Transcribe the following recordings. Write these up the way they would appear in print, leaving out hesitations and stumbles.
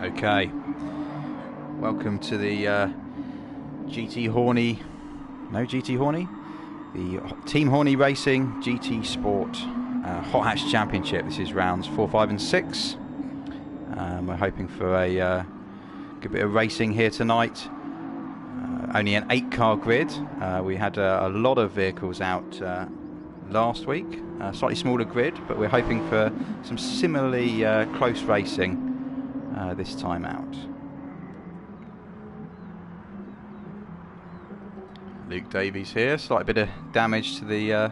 Okay, welcome to the GT Horney, the Team Horney Racing GT Sport Hot Hatch Championship. This is rounds 4, 5 and 6. We're hoping for a good bit of racing here tonight. Only an 8-car grid. We had a lot of vehicles out last week, slightly smaller grid, but we're hoping for some similarly close racing this time out. Luke Davies here, slight bit of damage to the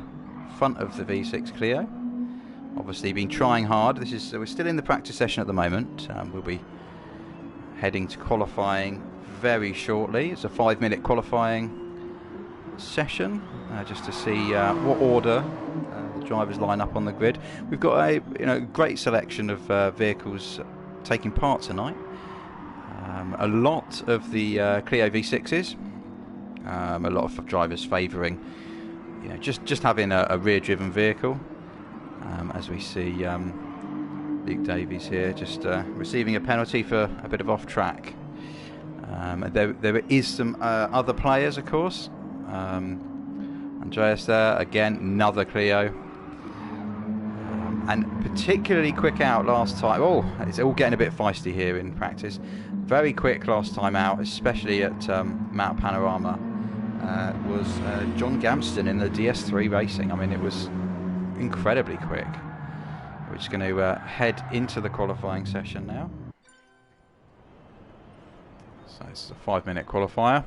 front of the V6 Clio. Obviously been trying hard. We're still in the practice session at the moment. We'll be heading to qualifying very shortly. It's a 5-minute qualifying session just to see what order the drivers line up on the grid. We've got a great selection of vehicles taking part tonight. A lot of the Clio V6s. A lot of drivers favouring, just having a rear-driven vehicle. As we see Luke Davies here, just receiving a penalty for a bit of off-track. There is some other players, of course. Andreas there again, another Clio. And particularly quick out last time. Oh, it's all getting a bit feisty here in practice. Very quick last time out, especially at Mount Panorama, was John Gamston in the DS3 Racing. I mean, it was incredibly quick. We're just going to head into the qualifying session now. So this is a 5-minute qualifier.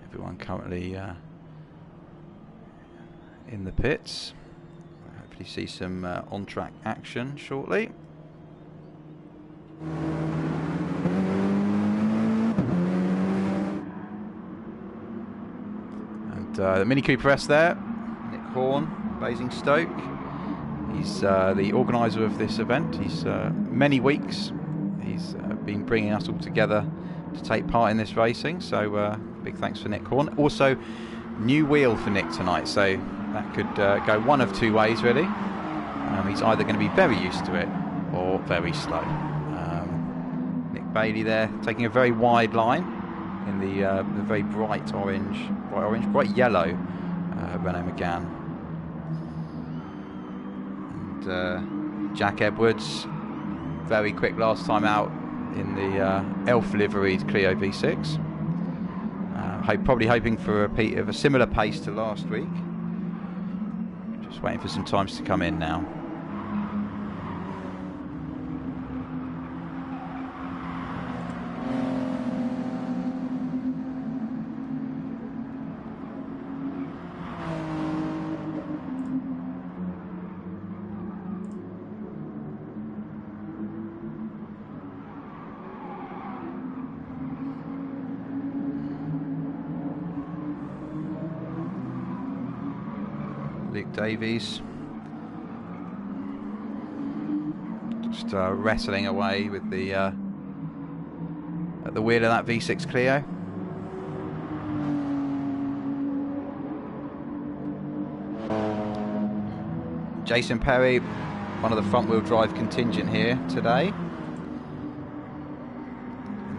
Everyone currently in the pits. Hopefully see some on-track action shortly. And the Mini Cooper S there, Nick Horn, Basingstoke. He's the organiser of this event. He's many weeks. He's been bringing us all together to take part in this racing, so big thanks for Nick Horn. Also, new wheel for Nick tonight, so that could go one of two ways really. He's either going to be very used to it or very slow. Nick Bailey there, taking a very wide line in the very bright yellow Renault Megane. And Jack Edwards, very quick last time out in the Elf liveried Clio V6. Probably hoping for a repeat of a similar pace to last week. Just waiting for some times to come in now. Luke Davies just wrestling away with the at the wheel of that V6 Clio. Jason Perry, one of the front-wheel drive contingent here today.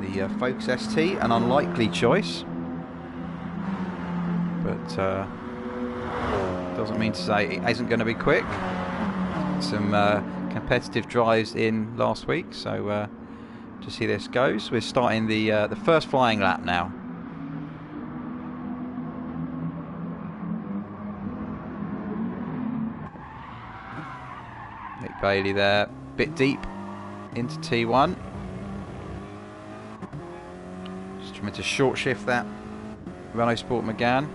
The Focus ST, an unlikely choice, but doesn't mean to say it isn't going to be quick. Some competitive drives in last week, so to see this goes. We're starting the first flying lap now. Nick Bailey there, bit deep into T1. Just trying to short shift that Renault Sport Megane.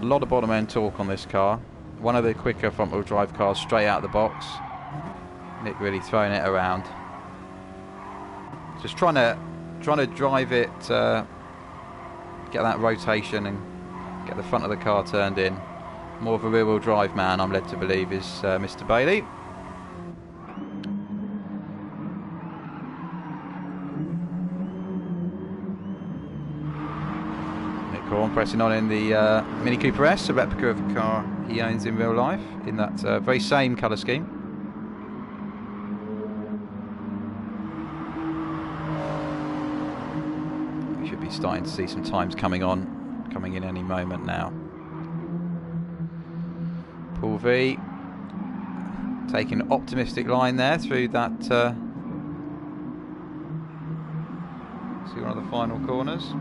A lot of bottom end torque on this car. One of the quicker front wheel drive cars straight out of the box. Nick really throwing it around. Just trying to drive it, get that rotation and get the front of the car turned in. More of a rear wheel drive man, I'm led to believe, is Mr. Bailey. Horn pressing on in the Mini Cooper S, a replica of the car he owns in real life, in that very same colour scheme. We should be starting to see some times coming in any moment now. Paul V taking an optimistic line there through that. See one of the final corners.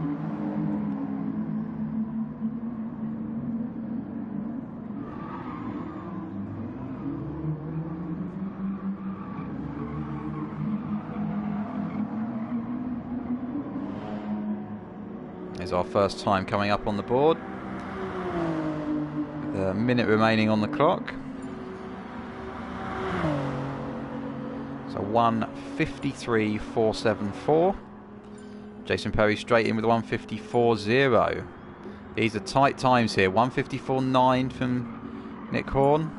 Is our first time coming up on the board. With a minute remaining on the clock. So 1:53.474. Jason Perry straight in with a 1:54.0. These are tight times here. 1:54.9 from Nick Horn.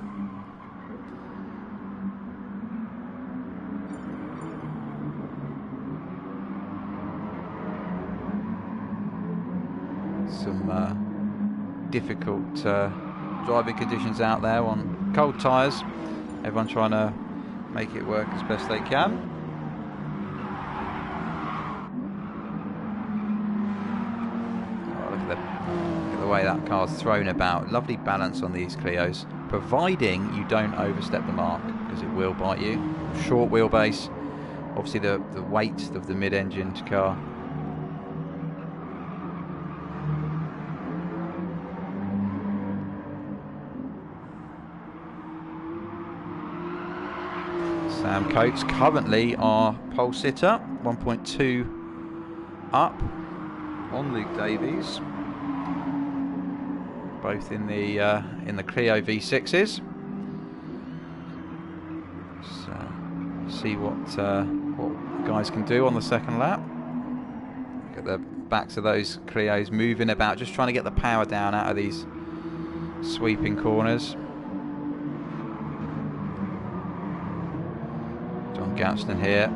Some difficult driving conditions out there on cold tyres. Everyone trying to make it work as best they can. Oh, look at the way that car's thrown about. Lovely balance on these Clios, providing you don't overstep the mark, because it will bite you. Short wheelbase, obviously the weight of the mid-engined car. Sam Coates currently our pole sitter, 1.2 up on Luke Davies, both in the Clio V6s. So see what guys can do on the second lap. Look at the backs of those Clios moving about, just trying to get the power down out of these sweeping corners. Gadsden here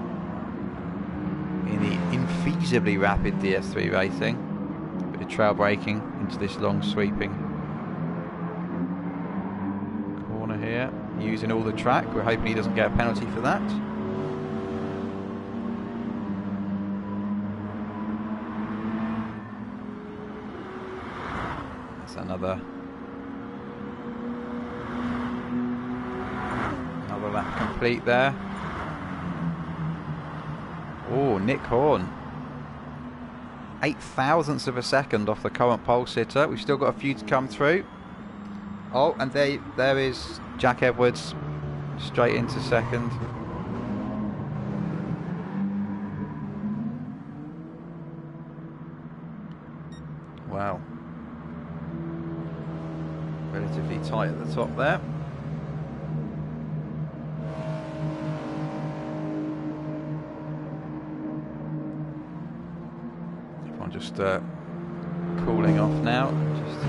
in the infeasibly rapid DS3 racing. A bit of trail braking into this long sweeping corner here, using all the track. We're hoping he doesn't get a penalty for that. That's another lap complete there. Oh, Nick Horn, 0.08 of a second off the current pole sitter. We've still got a few to come through. Oh, and there is Jack Edwards straight into second. Wow. Relatively tight at the top there. Just cooling off now, just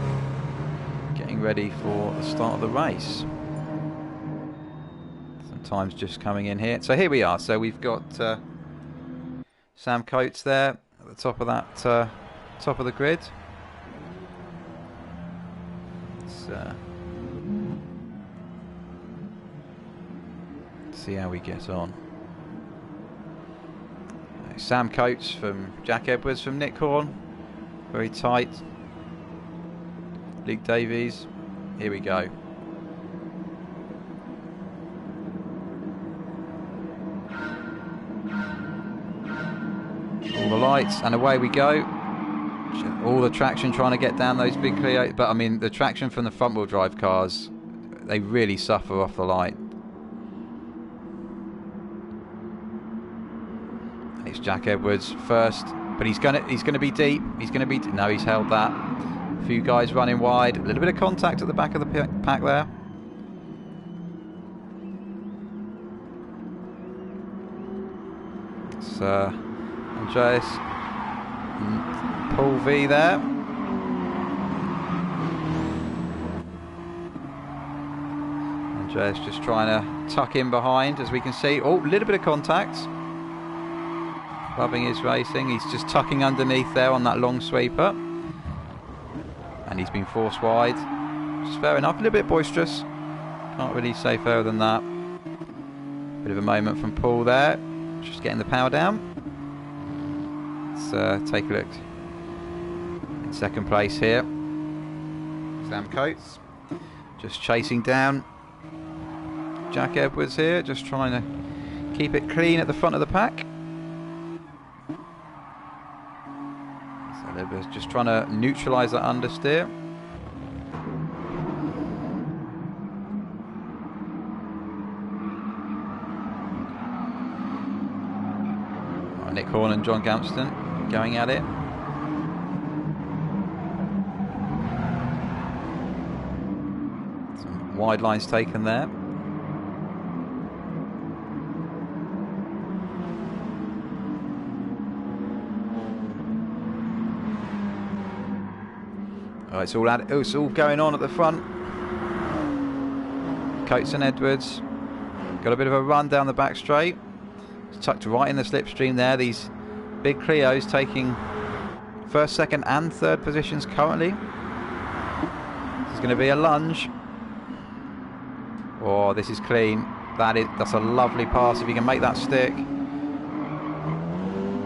getting ready for the start of the race. Sometimes just coming in here. So here we are. So we've got Sam Coates there at the top of that top of the grid. Let's see how we get on. Sam Coates from Jack Edwards from Nick Horn, very tight. Luke Davies, here we go. All the lights and away we go. All the traction trying to get down those big Clio, but I mean the traction from the front wheel drive cars, they really suffer off the light. It's Jack Edwards first, but he's gonna be deep. No, he's held that. A few guys running wide. A little bit of contact at the back of the pack there. It's Andreas, Paul V there. Andreas just trying to tuck in behind, as we can see. Oh, a little bit of contact. Loving his racing. He's just tucking underneath there on that long sweeper. And he's been forced wide. Which is fair enough. A little bit boisterous. Can't really say fairer than that. Bit of a moment from Paul there. Just getting the power down. Let's take a look. In second place here. Sam Coates. Just chasing down Jack Edwards here. Just trying to keep it clean at the front of the pack. So they're just trying to neutralise that understeer. Nick Horn and John Gamston going at it. Some wide lines taken there. Oh, it's all going on at the front. Coates and Edwards got a bit of a run down the back straight. It's tucked right in the slipstream there. These big Clios taking first, second and third positions currently. There's going to be a lunge. Oh, this is clean. That's a lovely pass if you can make that stick.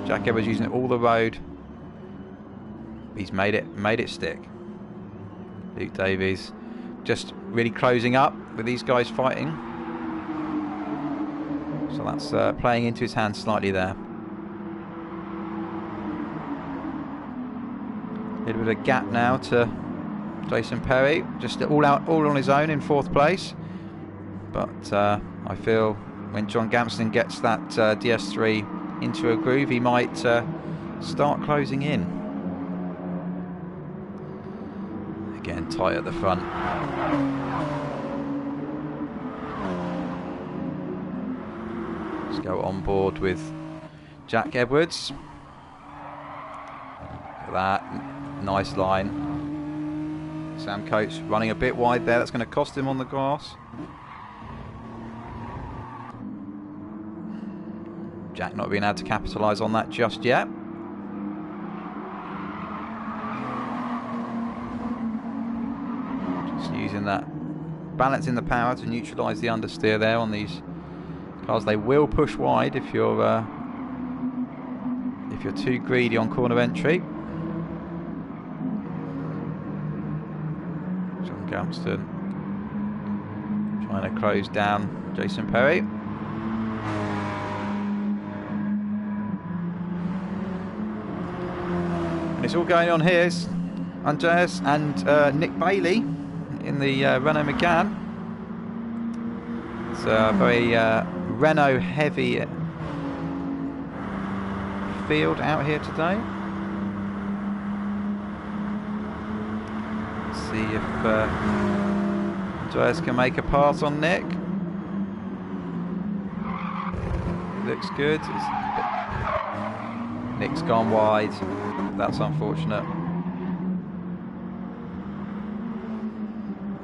Jack Edwards using it all the road. He's made it stick. Luke Davies just really closing up with these guys fighting. So that's playing into his hands slightly there. A little bit of gap now to Jason Perry, just all on his own in fourth place. But I feel when John Gamston gets that DS3 into a groove, he might start closing in. Again, tight at the front. Let's go on board with Jack Edwards. Look at that, nice line. Sam Coates running a bit wide there, that's going to cost him on the grass. Jack not being able to capitalise on that just yet. Just using that, balancing the power to neutralise the understeer there on these cars. They will push wide if you're too greedy on corner entry. John Gamston trying to close down Jason Perry. And it's all going on here. It's Andreas and Nick Bailey in the Renault Megane. It's a very Renault heavy field out here today. Let's see if Andreas can make a pass on Nick. Looks good. Nick's gone wide. That's unfortunate.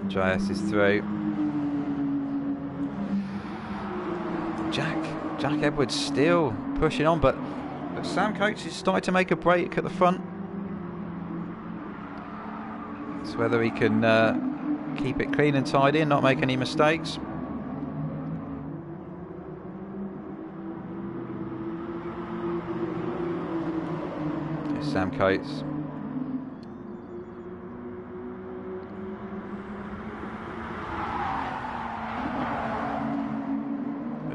Andreas is through. Jack Edwards still pushing on, but Sam Coates is starting to make a break at the front. It's whether he can keep it clean and tidy and not make any mistakes. There's Sam Coates.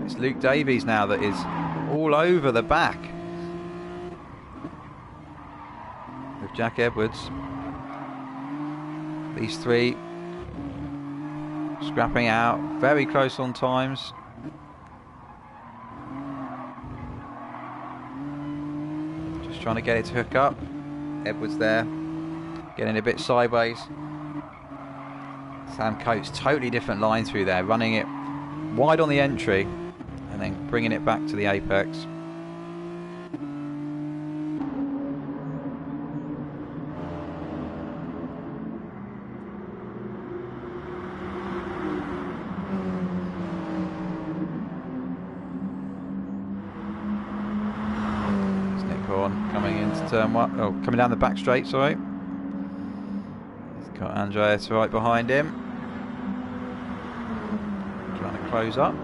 It's Luke Davies now that is all over the back with Jack Edwards. These three scrapping out, very close on times. Just trying to get it to hook up. Edwards there, getting a bit sideways. Sam Coates, totally different line through there, running it wide on the entry and then bringing it back to the apex. There's Nick Horn coming into turn one, coming down the back straight, sorry. Got Andreas right behind him. Trying to close up.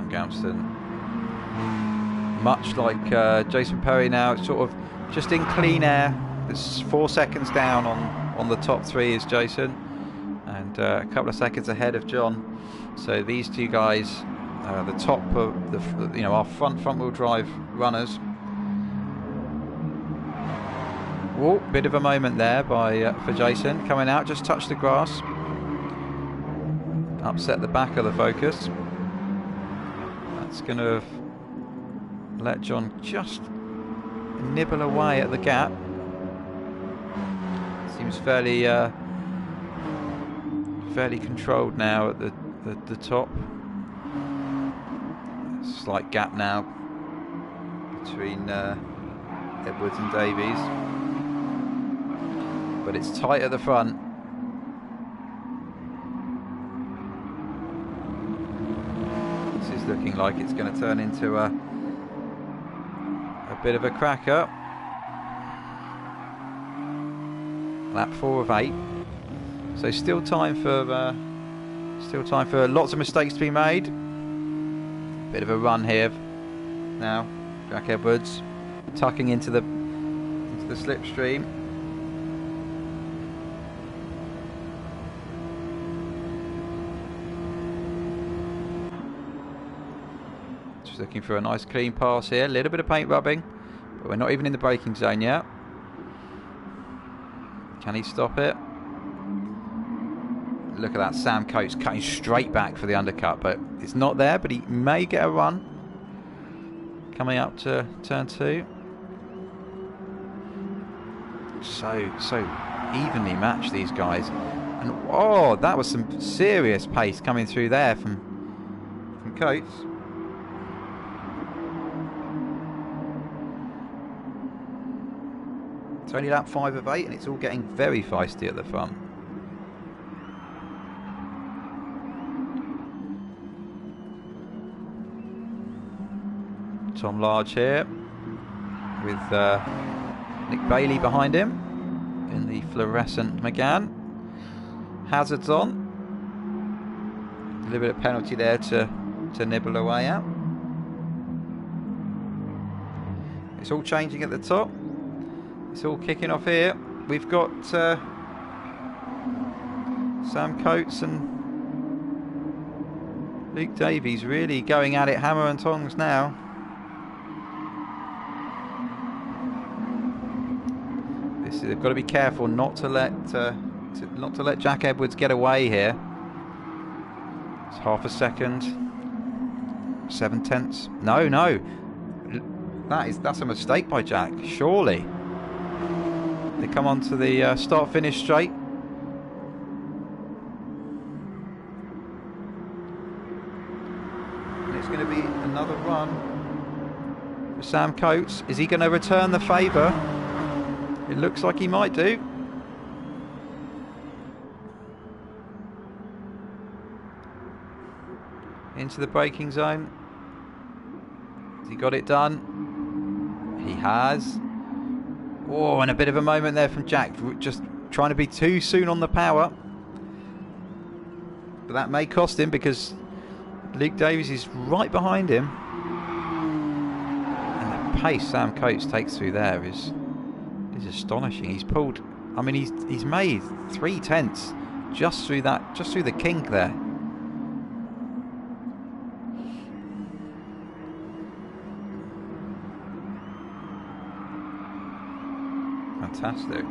Gamston, much like Jason Perry now, sort of just in clean air. There's 4 seconds down on the top 3 is Jason, and a couple of seconds ahead of John. So these two guys, the top of the our front wheel drive runners. Whoa, bit of a moment there for Jason coming out, just touched the grass, upset the back of the Focus. It's going to let John just nibble away at the gap. Seems fairly controlled now at the top. Slight gap now between Edwards and Davies, but it's tight at the front. Looking like it's going to turn into a bit of a cracker. Lap 4 of 8, so still time for lots of mistakes to be made. Bit of a run here now. Jack Edwards tucking into the slipstream. Looking for a nice clean pass here. A little bit of paint rubbing, but we're not even in the braking zone yet. Can he stop it? Look at that, Sam Coates cutting straight back for the undercut, but it's not there, but he may get a run. Coming up to turn 2. So evenly matched, these guys. And oh, that was some serious pace coming through there from Coates. It's only lap 5 of 8 and it's all getting very feisty at the front. Tom Large here with Nick Bailey behind him in the fluorescent Megane. Hazards on. A little bit of penalty there to nibble away at. It's all changing at the top. It's all kicking off here. We've got Sam Coates and Luke Davies really going at it hammer and tongs now. They've got to be careful not to let Jack Edwards get away here. It's half a second, 7 tenths. No, that's a mistake by Jack. Surely. They come onto the start-finish straight. And it's going to be another run for Sam Coates. Is he going to return the favour? It looks like he might do. Into the braking zone. Has he got it done? He has. Oh, and a bit of a moment there from Jack, just trying to be too soon on the power. But that may cost him because Luke Davies is right behind him. And the pace Sam Coates takes through there is astonishing. He's pulled, I mean, he's made 3 tenths just through the kink there. Fantastic.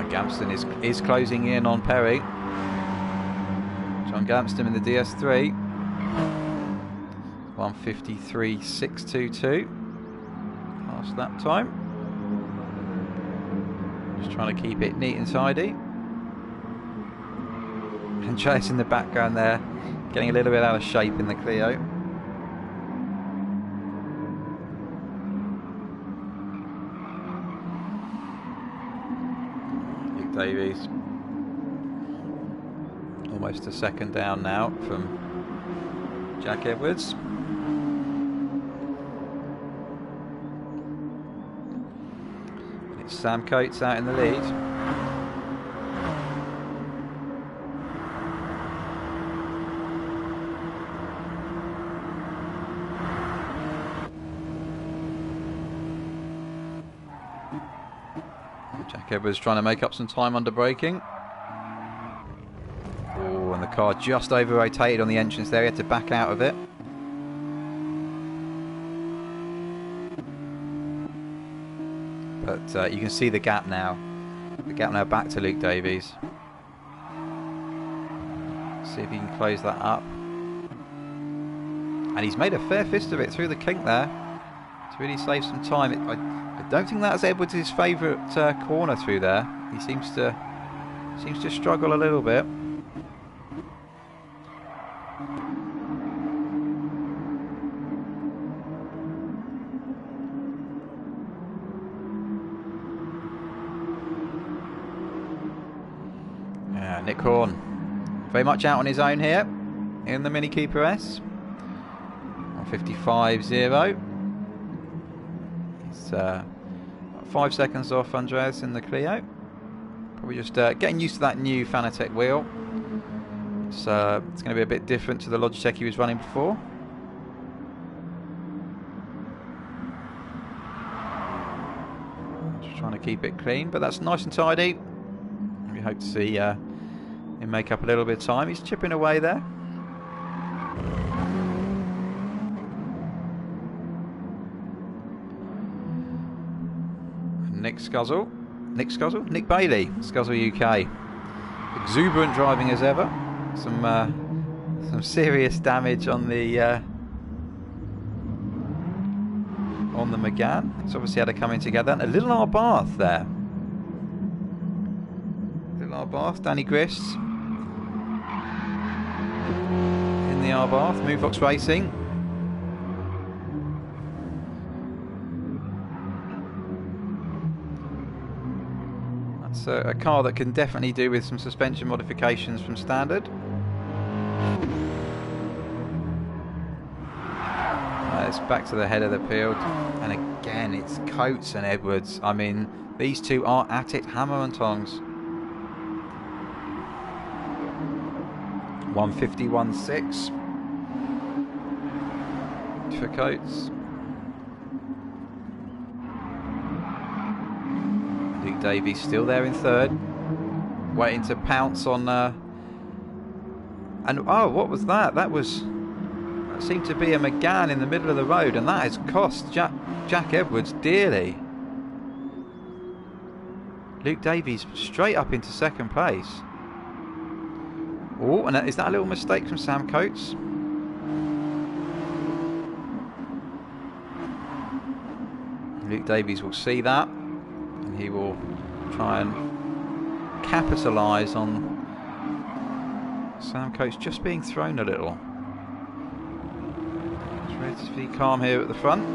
Gamston is closing in on Perry. John Gamston in the DS3. 1:53.622. Last lap time. Just trying to keep it neat and tidy. Andreas in the background there, getting a little bit out of shape in the Clio. Luke Davies almost a second down now from Jack Edwards. It's Sam Coates out in the lead. Jack Edwards trying to make up some time under braking. Oh, and the car just over rotated on the entrance there. He had to back out of it. But you can see the gap now. The gap now back to Luke Davies. See if he can close that up. And he's made a fair fist of it through the kink there to really save some time. I don't think that's Edwards' favourite corner through there. He seems to struggle a little bit. Yeah, Nick Horn very much out on his own here in the Mini Cooper S. 155.0. He's 5 seconds off Andreas in the Clio. Probably just getting used to that new Fanatec wheel. It's going to be a bit different to the Logitech he was running before. Just trying to keep it clean, but that's nice and tidy. We hope to see him make up a little bit of time. He's chipping away there. Nick Bailey, Scuzzle UK. Exuberant driving as ever. Some serious damage on the Megane. It's obviously had to come in together. And a little Arbath there. Little Arbath, Danny Grist in the Arbath. Movefox Racing. A car that can definitely do with some suspension modifications from standard. It's back to the head of the field, and again it's Coates and Edwards. I mean, these two are at it hammer and tongs. 151.6 for Coates. Luke Davies still there in third, waiting to pounce on. And oh, what was that? That seemed to be a Megane in the middle of the road, and that has cost Jack Edwards dearly. Luke Davies straight up into second place. Oh, and is that a little mistake from Sam Coates? Luke Davies will see that. He will try and capitalise on Sam Coates just being thrown a little. It's relatively calm here at the front.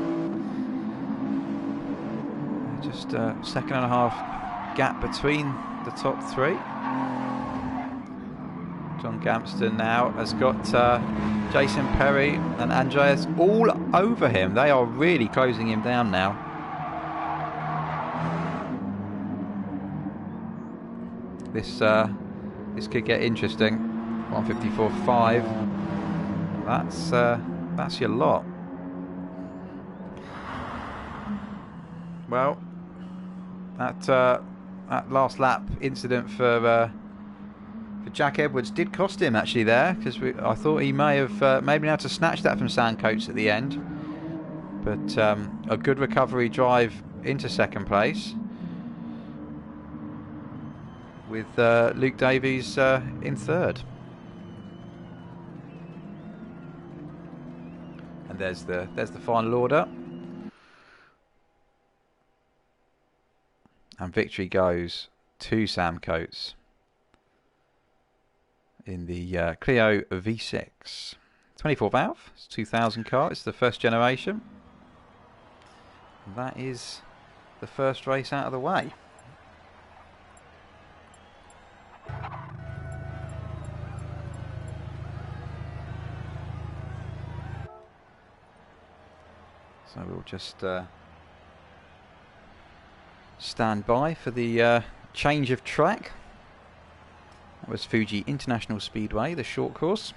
Just a second and a half gap between the top three. John Gamston now has got Jason Perry and Andreas all over him. They are really closing him down now. This could get interesting. 154.5. That's your lot. Well, that last lap incident for Jack Edwards did cost him actually there, because I thought he may have maybe been able to snatch that from Sam Coates at the end, but a good recovery drive into second place, with Luke Davies in third. And there's the final order. And victory goes to Sam Coates. in the Clio V6. 24 valve, it's 2000 car, it's the first generation. And that is the first race out of the way. So we'll just stand by for the change of track. That was Fuji International Speedway, the short course.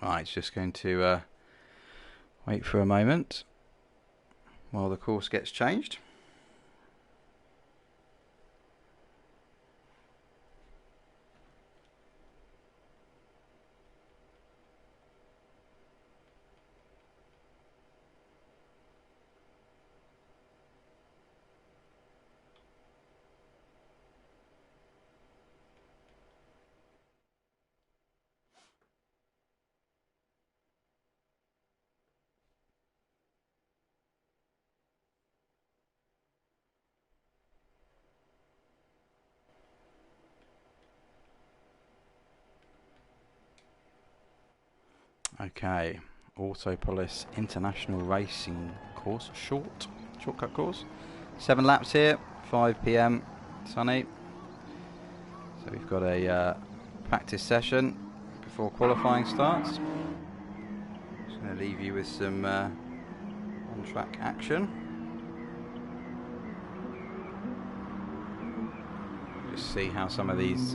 Right, it's just going to wait for a moment while the course gets changed. Okay, Autopolis International Racing course, shortcut course. 7 laps here, 5 PM, sunny. So we've got a practice session before qualifying starts. Just going to leave you with some on-track action. Just see how some of these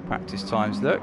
practice times look.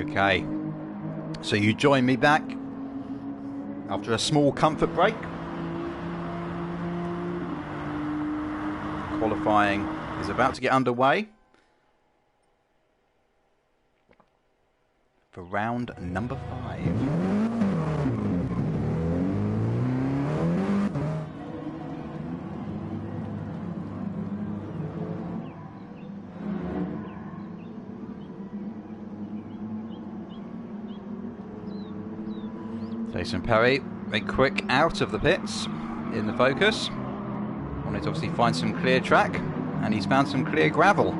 Okay, so you join me back after a small comfort break. Qualifying is about to get underway for round number 5. Jason Perry, very quick out of the pits in the Focus. Wanted to obviously find some clear track, and he's found some clear gravel.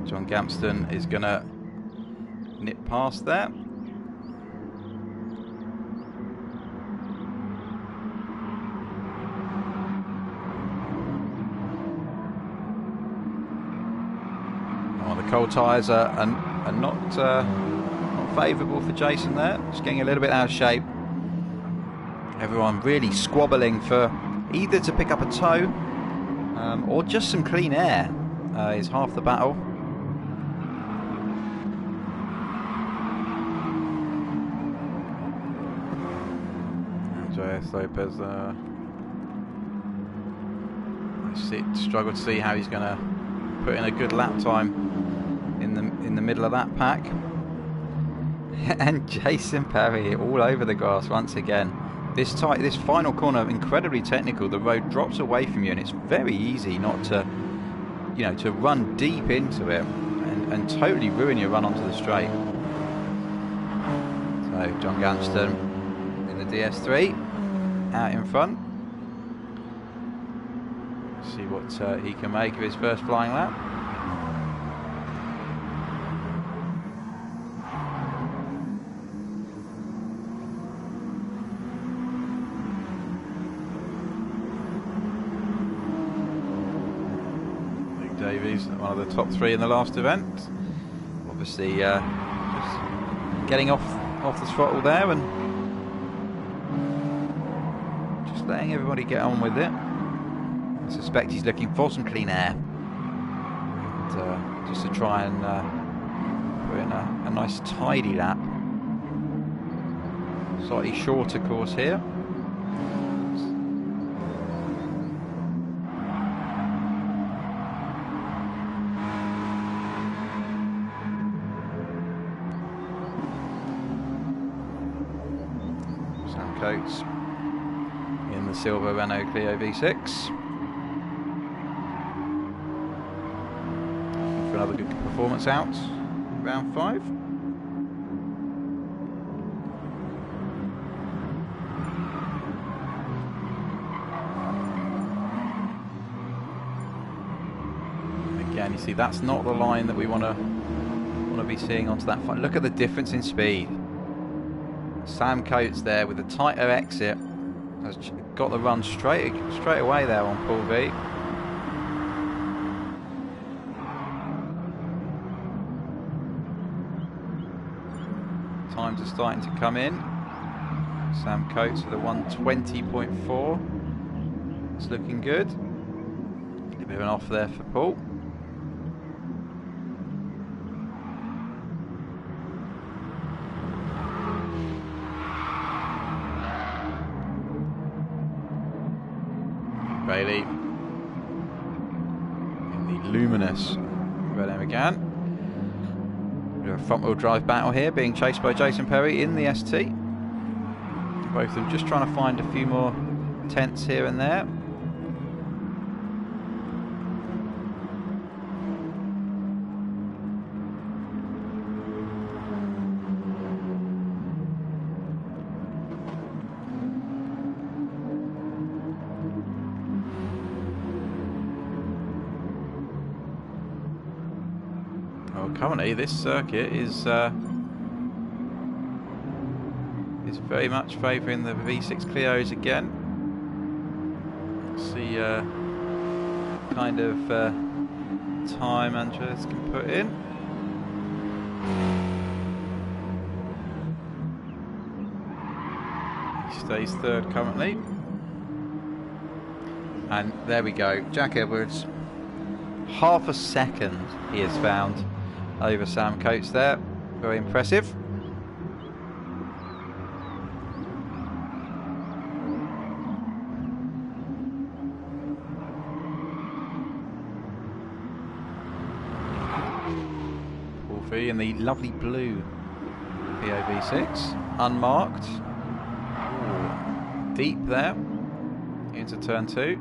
John Gamston is going to nip past there. Oh, the cold tyres are not favourable for Jason there. Just getting a little bit out of shape. Everyone really squabbling for either to pick up a tow or just some clean air is half the battle. Andreas Lopez struggle to see how he's going to put in a good lap time in the middle of that pack. And Jason Perry all over the grass once again. This final corner, incredibly technical. The road drops away from you, and it's very easy not to, to run deep into it and totally ruin your run onto the straight. So John Gamston in the DS3 out in front. See what he can make of his first flying lap. One of the top 3 in the last event. Obviously just getting off the throttle there and just letting everybody get on with it. I suspect he's looking for some clean air, and, just to try and put in a nice tidy lap. Slightly shorter course here. Coates in the silver Renault Clio V6 for another good performance out round 5. Again, you see that's not the line that we want to be seeing onto that front. Look at the difference in speed. Sam Coates there with a tighter exit has got the run straight away there on Paul V. Times are starting to come in. Sam Coates with a 1:20.4. It's looking good. A little bit of an off there for Paul. Bailey in the luminous Renault Megane. We have a front wheel drive battle here, being chased by Jason Perry in the ST. Both of them just trying to find a few more tenths here and there. Currently, this circuit is very much favouring the V6 Clios again. See kind of time Andreas can put in. He stays 3rd currently. And there we go, Jack Edwards, half a second he has found over Sam Coates there. Very impressive. In the lovely blue POV6, unmarked. Ooh, deep there into turn 2,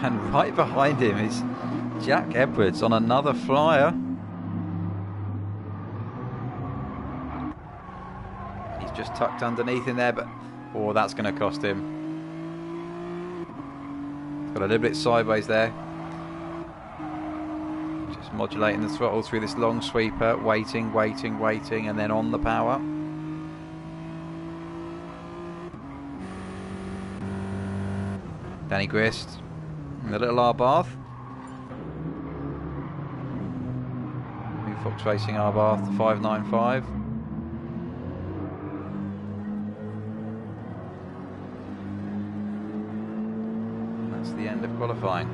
and right behind him is Jack Edwards on another flyer. He's just tucked underneath in there, but oh, that's going to cost him. Got a little bit sideways there. Modulating the throttle through this long sweeper, waiting, and then on the power. Danny Grist, and the little Arbath. New Fox Racing Arbath, the 595. And that's the end of qualifying.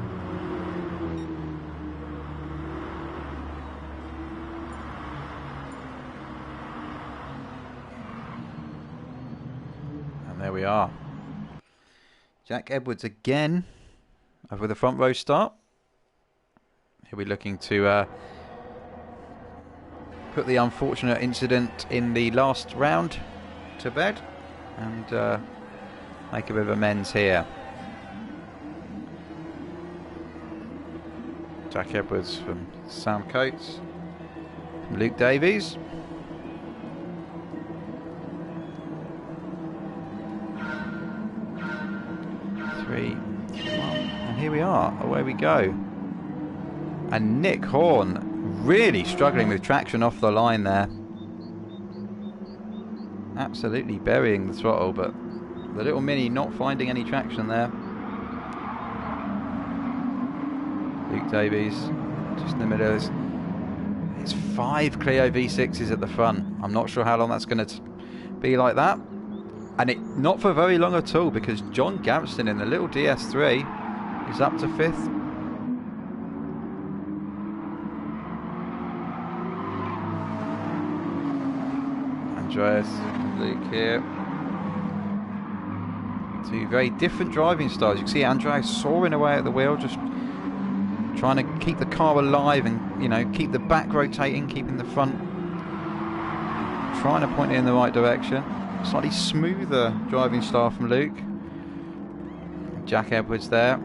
There we are. Jack Edwards again with a front row start. He'll be looking to put the unfortunate incident in the last round to bed and make a bit of amends here. Jack Edwards from Sam Coates, from Luke Davies. And here we are, away we go. And Nick Horn really struggling with traction off the line there. Absolutely burying the throttle, but the little Mini not finding any traction there. Luke Davies just in the middle. It's 5 Clio V6s at the front. I'm not sure how long that's going to be like that. And it not for very long at all, because John Gamston in the little DS3 is up to 5th. Andreas, Luke here. Two very different driving styles. You can see Andreas soaring away at the wheel, just trying to keep the car alive and, you know, keep the back rotating, keeping the front, trying to point it in the right direction. Slightly smoother driving style from Luke. Jack Edwards there,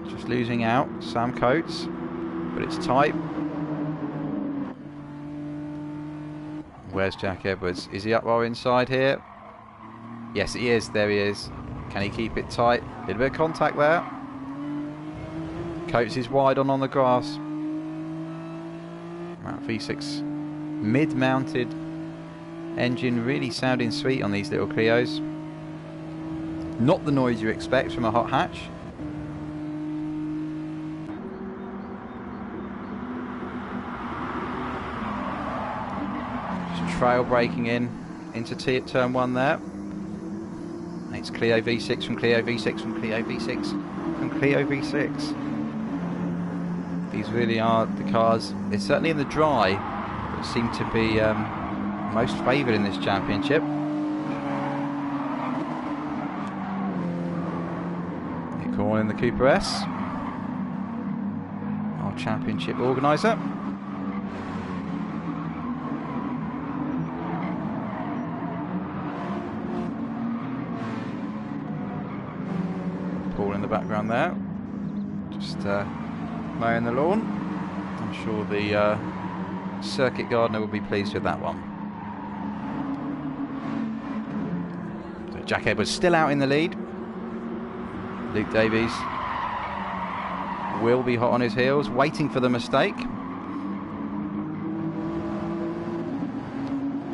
just losing out. Sam Coates, but it's tight. Where's Jack Edwards? Is he up our inside here? Yes, he is. There he is. Can he keep it tight? A little bit of contact there. Coates is wide on the grass. That V6 mid-mounted engine really sounding sweet on these little Clios. Not the noise you expect from a hot hatch. Just trail braking into turn 1 there. And it's Clio V6 from Clio V6 from Clio V6 from Clio V6. These really are the cars, it's certainly in the dry, that seem to be most favoured in this championship. Nick Horn in the Cooper S, our championship organiser. Paul in the background there, just mowing the lawn. I'm sure the circuit gardener will be pleased with that one. So Jack Edwards still out in the lead. Luke Davies will be hot on his heels, waiting for the mistake.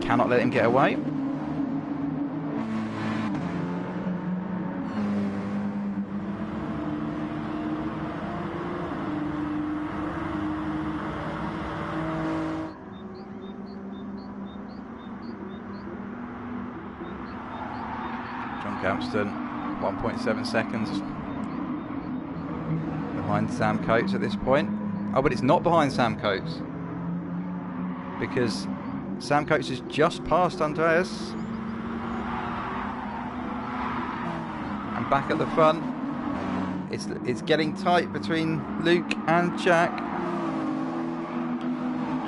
Cannot let him get away. Gamston, 1.7 seconds behind Sam Coates at this point. Oh, but it's not behind Sam Coates, because Sam Coates has just passed Andreas. And back at the front, it's getting tight between Luke and Jack.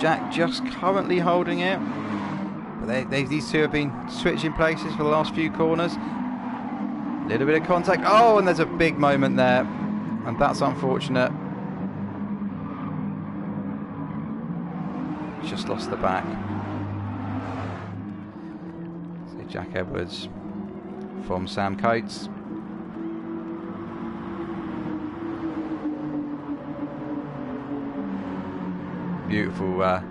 Jack just currently holding it. But these two have been switching places for the last few corners. A little bit of contact. Oh, and there's a big moment there. And that's unfortunate. Just lost the back. So Jack Edwards from Sam Coates. Beautiful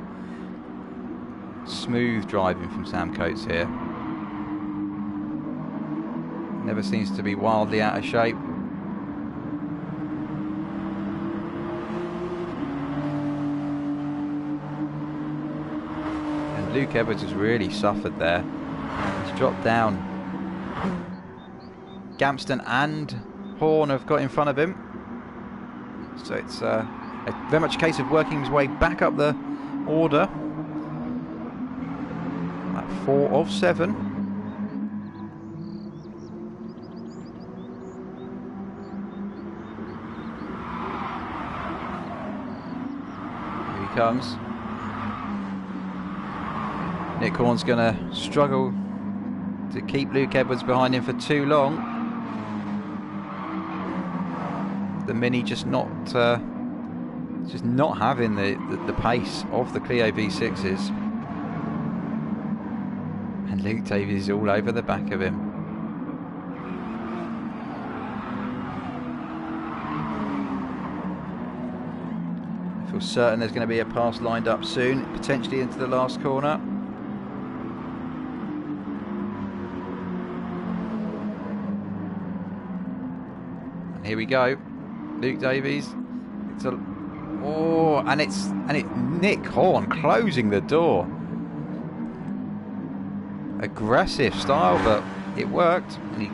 smooth driving from Sam Coates here. Never seems to be wildly out of shape. And Luke Edwards has really suffered there. He's dropped down. Gamston and Horn have got in front of him. So it's very much a case of working his way back up the order. At 4 of 7. Here he comes. Nick Horn's going to struggle to keep Luke Edwards behind him for too long. The Mini just not having the pace of the Clio V6s. And Luke Davies is all over the back of him. I feel certain there's going to be a pass lined up soon, potentially into the last corner. And here we go. Luke Davies. And it's Nick Horn closing the door. Aggressive style, but it worked. And he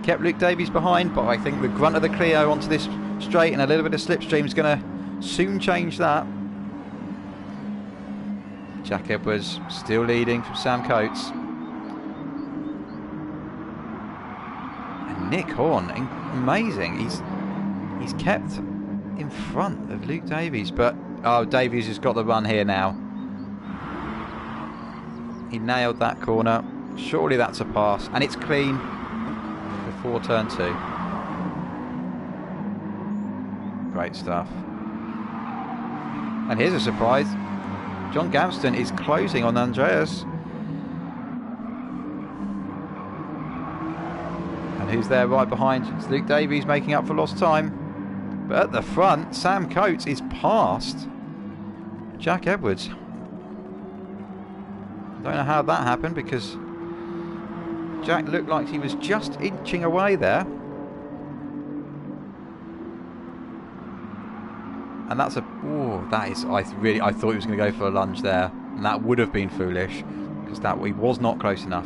kept Luke Davies behind, but I think the grunt of the Clio onto this straight and a little bit of slipstream is going to soon change that. Jack Edwards still leading from Sam Coates. And Nick Horn, amazing. He's kept in front of Luke Davies, but Davies has got the run here now. He nailed that corner. Surely that's a pass, and it's clean before turn 2. Great stuff. And here's a surprise. John Gamston is closing on Andreas. And who's there right behind? It's Luke Davies making up for lost time. But at the front, Sam Coates is past Jack Edwards. Don't know how that happened, because Jack looked like he was just inching away there. And that's I thought he was going to go for a lunge there, and that would have been foolish, because he was not close enough.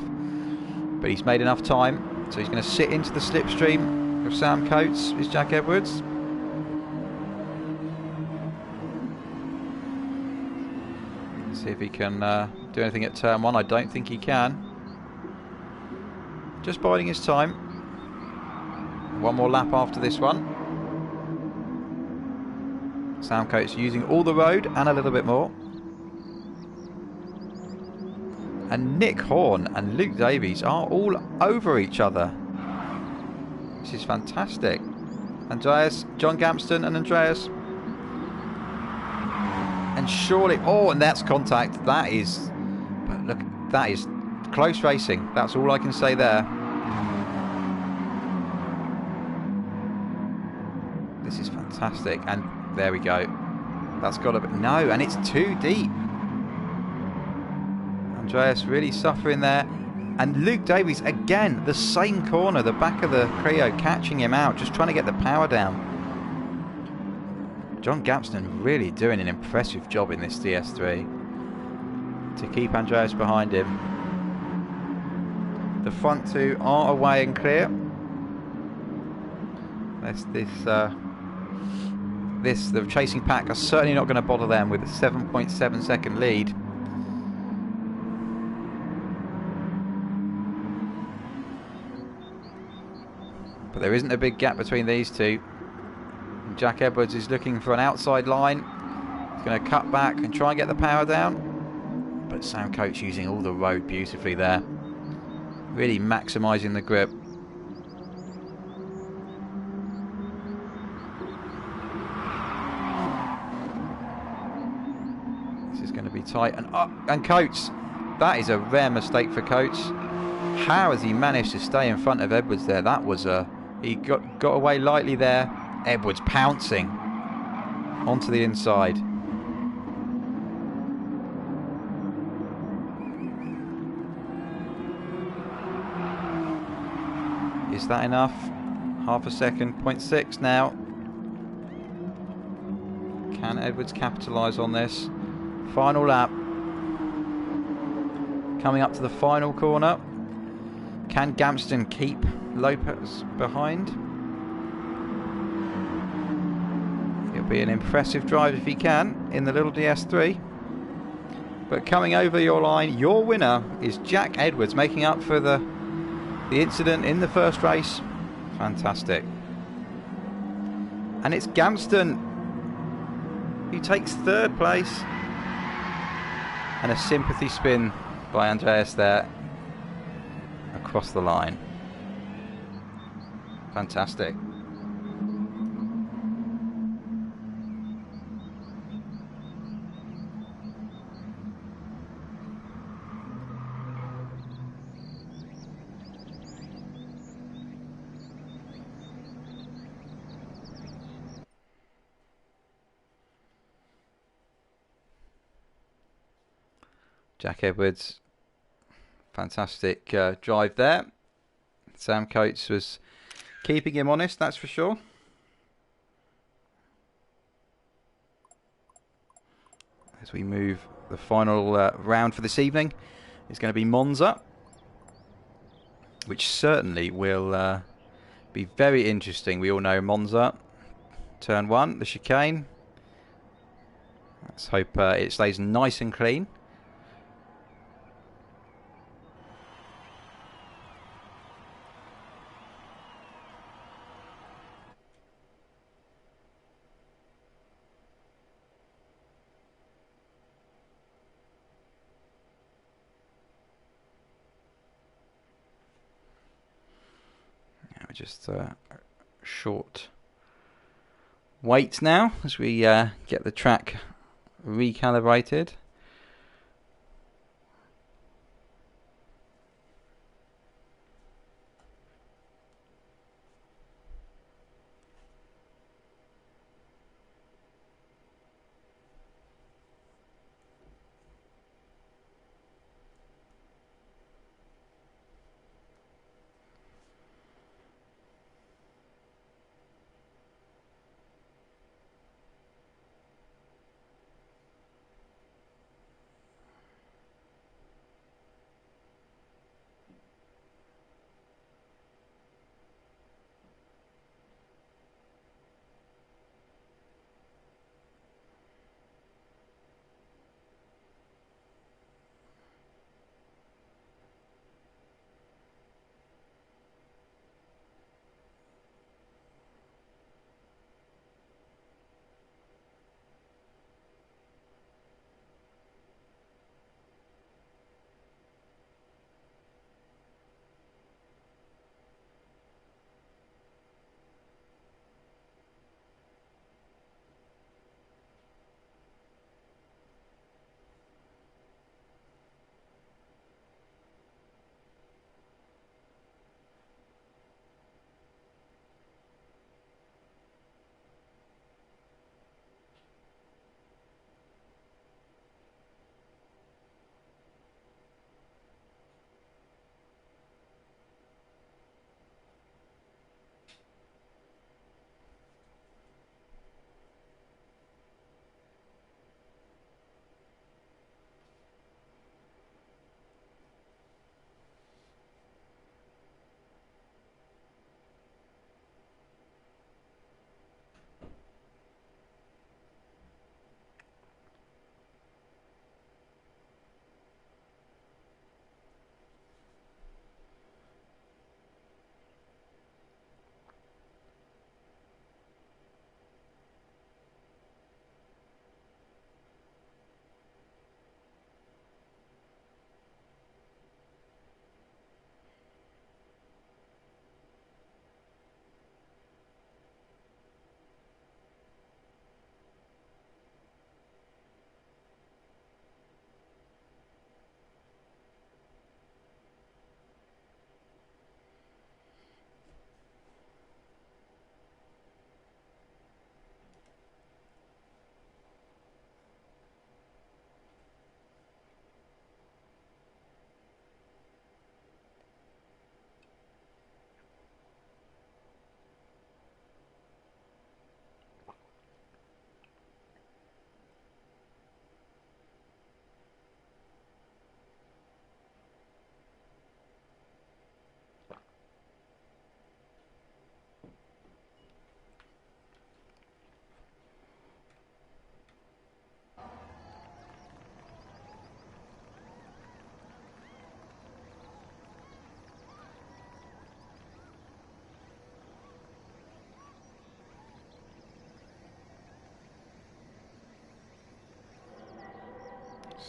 But he's made enough time, so he's going to sit into the slipstream of Sam Coates, is Jack Edwards. See if he can do anything at turn 1. I don't think he can. Just biding his time. One more lap after this one. Sam Coates using all the road and a little bit more. And Nick Horn and Luke Davies are all over each other. This is fantastic. John Gamston and Andreas. And surely, and that's contact. But look, that is close racing. That's all I can say there. This is fantastic. And there we go. That's got to be, no, and it's too deep. Andreas really suffering there. And Luke Davies, again, the same corner, the back of the Clio, catching him out, just trying to get the power down. John Gamston really doing an impressive job in this DS3 to keep Andreas behind him. The front two are away and clear. the chasing pack are certainly not going to bother them with a 7.7 second lead. But there isn't a big gap between these two. And Jack Edwards is looking for an outside line. He's going to cut back and try and get the power down. But Sam Coates using all the road beautifully there. Really maximising the grip. This is going to be tight. And Coates, that is a rare mistake for Coates. How has he managed to stay in front of Edwards there? That was he got away lightly there. Edwards pouncing onto the inside. Is that enough? Half a second, 0.6 now. Can Edwards capitalise on this? Final lap. Coming up to the final corner. Can Gamston keep Lopez behind? It'll be an impressive drive if he can in the little DS3. But coming over your line, your winner is Jack Edwards, making up for the incident in the first race. Fantastic. And it's Gamston who takes third place. And a sympathy spin by Andreas there across the line. Fantastic. Jack Edwards, fantastic drive there. Sam Coates was keeping him honest, that's for sure. As we move, the final round for this evening is going to be Monza, which certainly will be very interesting. We all know Monza, turn 1, the chicane. Let's hope it stays nice and clean. Just short wait now as we get the track recalibrated.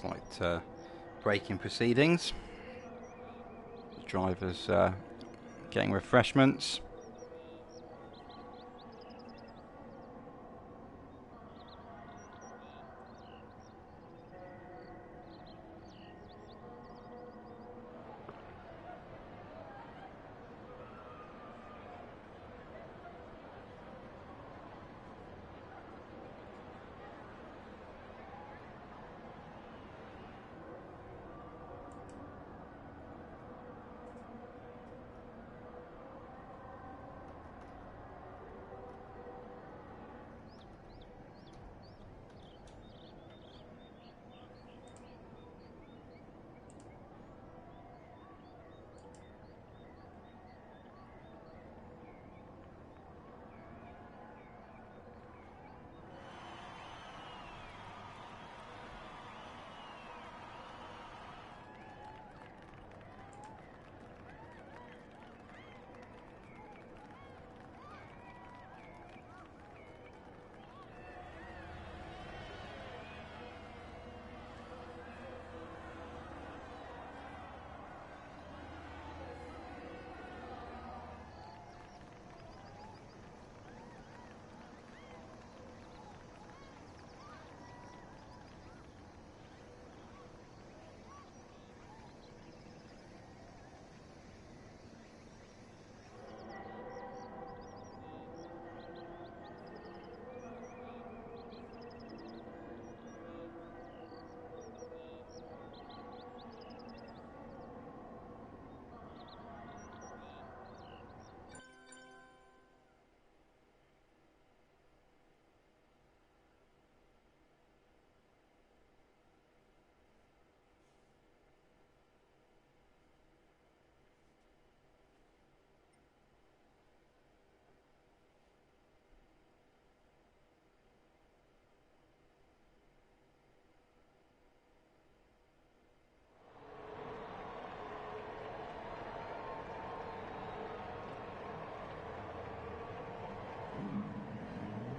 Slight break in proceedings. The drivers getting refreshments.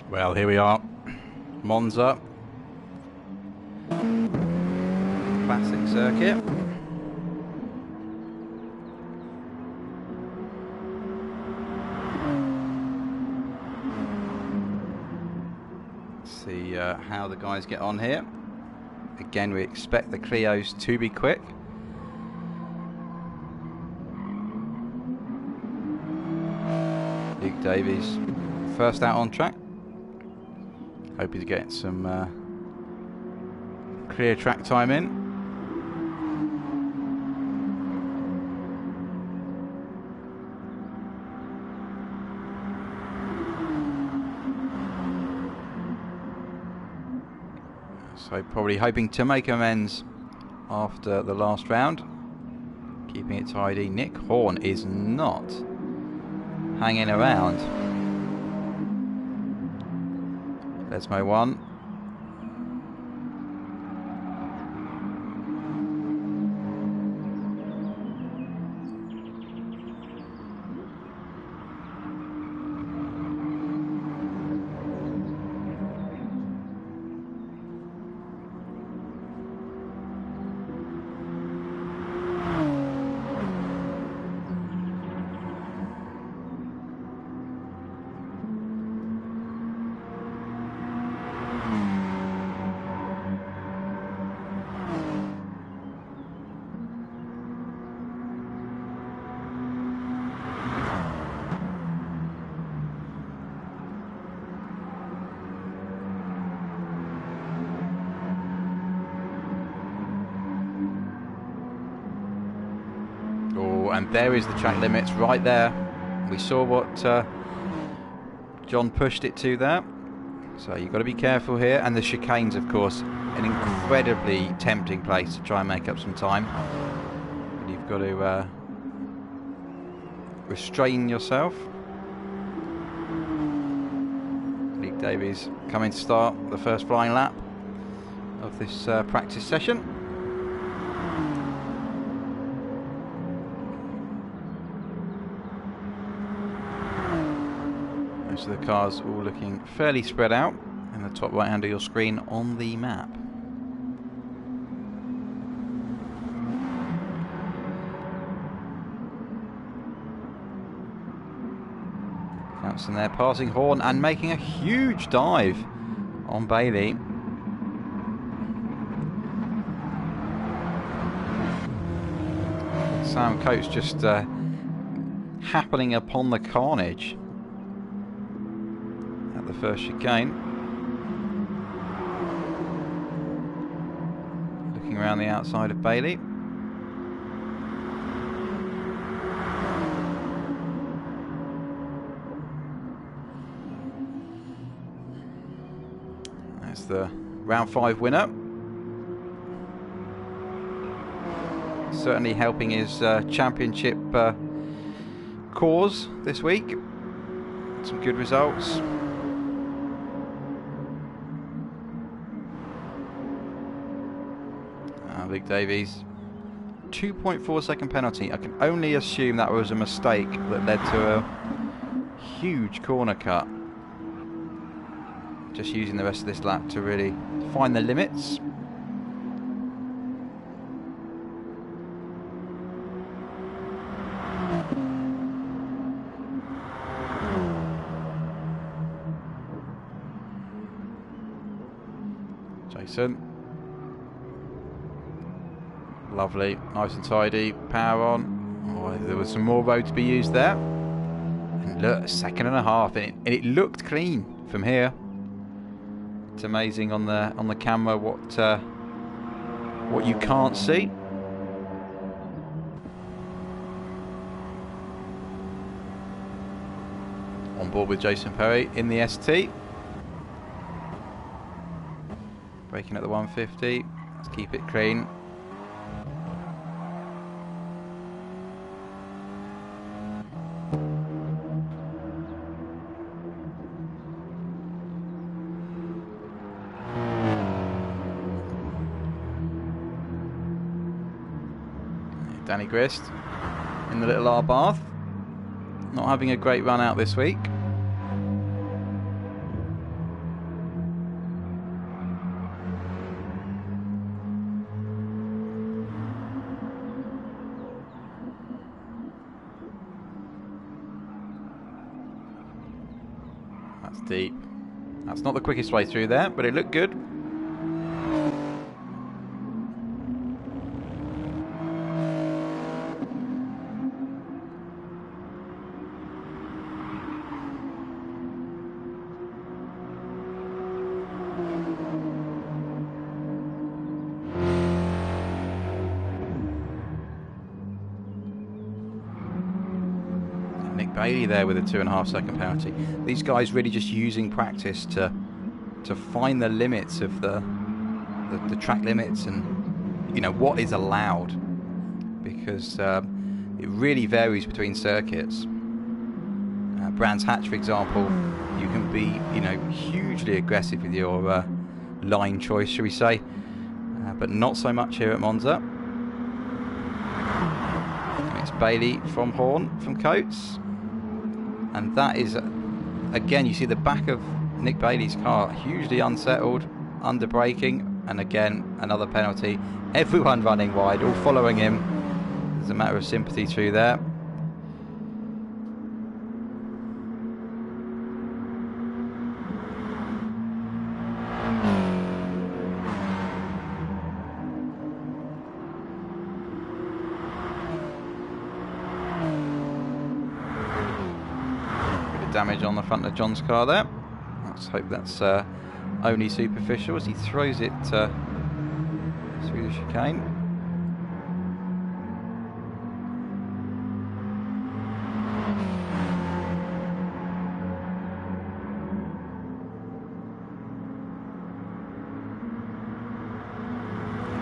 Well, here we are, Monza, classic circuit. See how the guys get on here. Again, we expect the Clios to be quick. Luke Davies, first out on track. Hoping to get some clear track time in. So probably hoping to make amends after the last round. Keeping it tidy. Nick Horn is not hanging around. Lesmo 1. And there is the track limits right there. We saw what John pushed it to there. So you've got to be careful here. And the chicanes, of course, an incredibly tempting place to try and make up some time. But you've got to restrain yourself. Luke Davies coming to start the first flying lap of this practice session. Most of the cars all looking fairly spread out in the top right hand of your screen on the map. Bouncing there, passing Horn and making a huge dive on Bailey. Sam Coates just happening upon the carnage at the first chicane. Looking around the outside of Bailey. That's the round 5 winner. Certainly helping his championship cause this week. Some good results. Big Davies, 2.4 second penalty. I can only assume that was a mistake that led to a huge corner cut. Just using the rest of this lap to really find the limits. Jason. Lovely, nice and tidy, power on. Oh, there was some more road to be used there. And look, 2.5, and it looked clean from here. It's amazing on the camera what you can't see. On board with Jason Perry in the ST. Braking at the 150. Let's keep it clean. Danny Grist in the little R Bath, not having a great run out this week. That's deep. That's not the quickest way through there, but it looked good. Bailey there with a 2.5 second penalty. These guys really just using practice to find the limits of the track limits and what is allowed, because it really varies between circuits. Brands Hatch, for example, you can be hugely aggressive with your line choice, shall we say, but not so much here at Monza. And it's Bailey from Horn from Coates. And that is, again, you see the back of Nick Bailey's car, hugely unsettled, under braking, and again, another penalty. Everyone running wide, all following him. There's a matter of sympathy through there. Damage on the front of John's car there. Let's hope that's only superficial as he throws it through the chicane.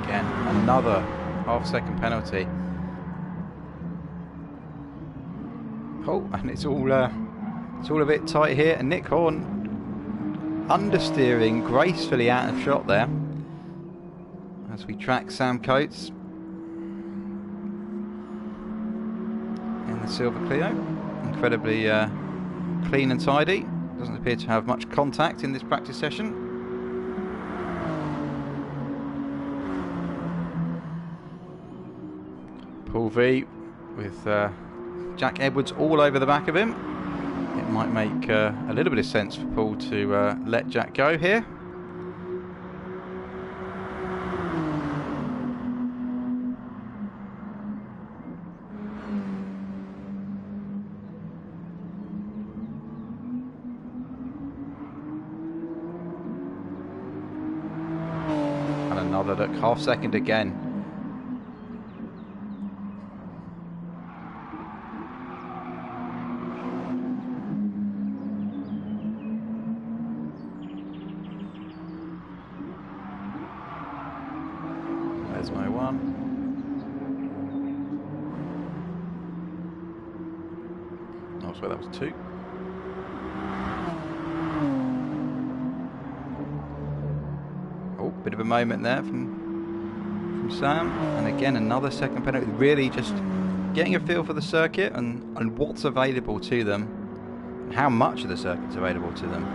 Again, another half-second penalty. Oh, and it's all a bit tight here, and Nick Horn understeering gracefully out of shot there as we track Sam Coates in the Silver Clio. Incredibly clean and tidy. Doesn't appear to have much contact in this practice session. Paul V with Jack Edwards all over the back of him. it might make a little bit of sense for Paul to let Jack go here. And another look, half second again. There's my one. Oh, sorry, that was two. Oh, bit of a moment there from Sam. And again, another second penalty. Really just getting a feel for the circuit and what's available to them, and how much of the circuit's available to them.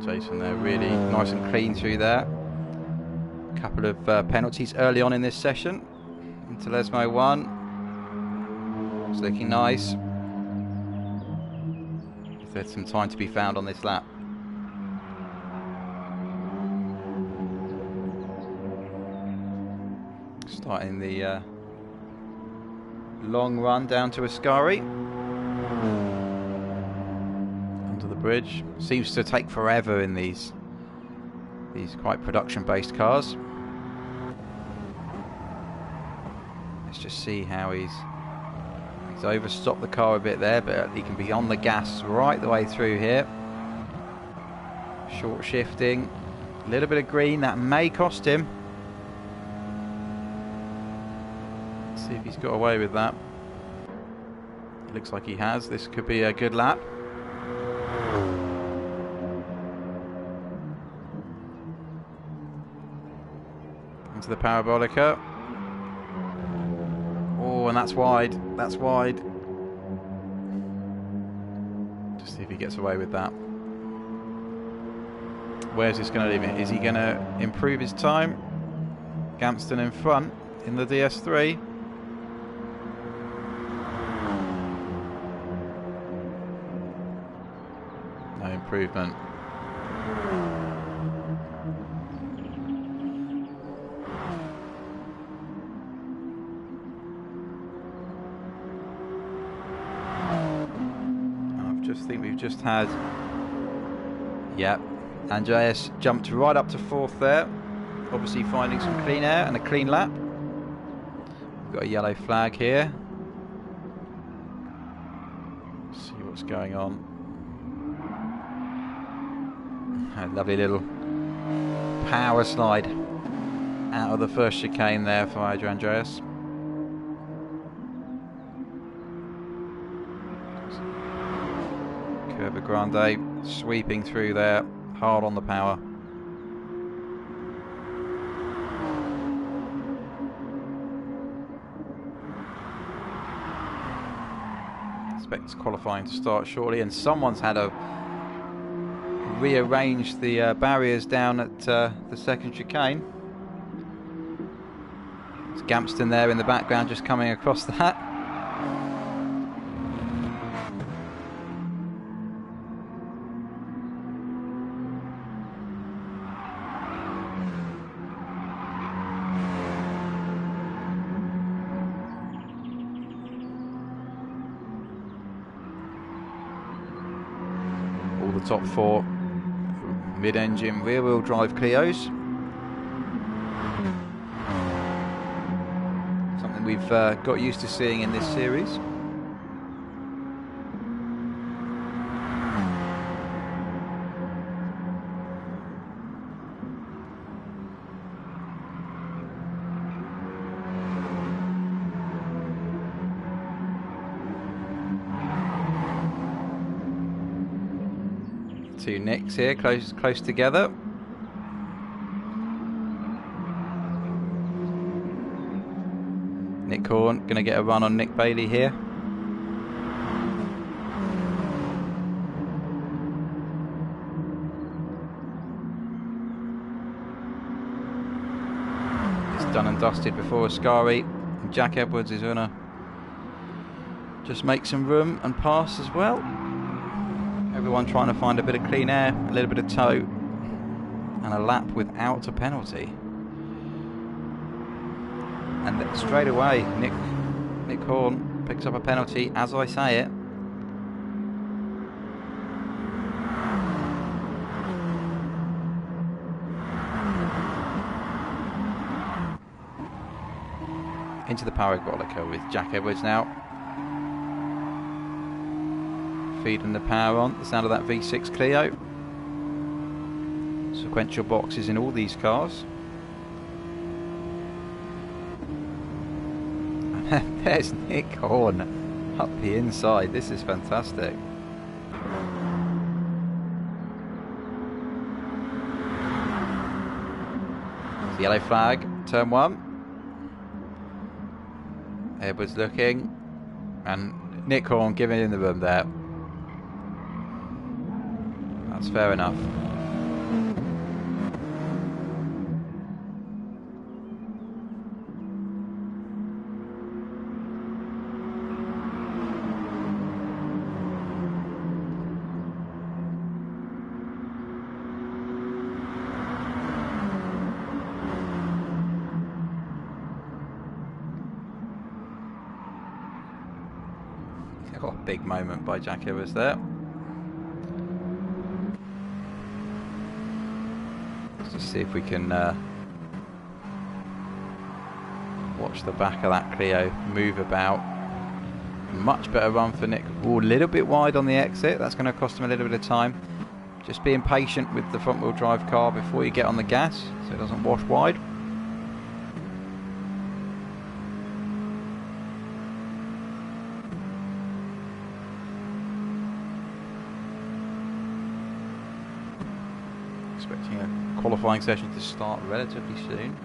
Jason there, really nice and clean through there. A couple of penalties early on in this session. Into Lesmo one. It's looking nice. There's some time to be found on this lap. Starting the long run down to Ascari. Under the bridge. Seems to take forever in these quite production-based cars. Let's just see how he's overstopped the car a bit there, but he can be on the gas right the way through here. Short shifting, a little bit of green, that may cost him. Let's see if he's got away with that. It looks like he has. This could be a good lap. Into the Parabolica. Oh, and that's wide. That's wide. Just see if he gets away with that. Where's this going to leave him? Is he going to improve his time? Gamston in front in the DS3. No improvement. I think we've just had, yeah, Andreas jumped right up to fourth there, obviously finding some clean air and a clean lap. We've got a yellow flag here. Let's see what's going on. A lovely little power slide out of the first chicane there for Adrian Andreas. Curva Grande sweeping through there, hard on the power. Expect qualifying to start shortly, and someone's had to rearrange the barriers down at the second chicane. It's Gamston there in the background just coming across that. Top four mid-engine rear-wheel drive Clios. Something we've got used to seeing in this series. Two nicks here, close together. Nick Horn going to get a run on Nick Bailey here. It's done and dusted before Ascari. And Jack Edwards is going to just make some room and pass as well. Everyone trying to find a bit of clean air, a little bit of toe, and a lap without a penalty. And straight away, Nick Horn picks up a penalty as I say it. Into the parabolica with Jack Edwards now. Feeding the power on, the sound of that V6 Clio. Sequential boxes in all these cars. And there's Nick Horn up the inside. This is fantastic. The yellow flag, turn 1. Edwards looking, and Nick Horn giving him the room there. That's fair enough. Got a big moment by Jack Edwards there. Let's just see if we can watch the back of that Clio move about. Much better run for Nick. Ooh, a little bit wide on the exit. That's going to cost him a little bit of time. Just being patient with the front wheel drive car before you get on the gas so it doesn't wash wide. Expecting a qualifying session to start relatively soon.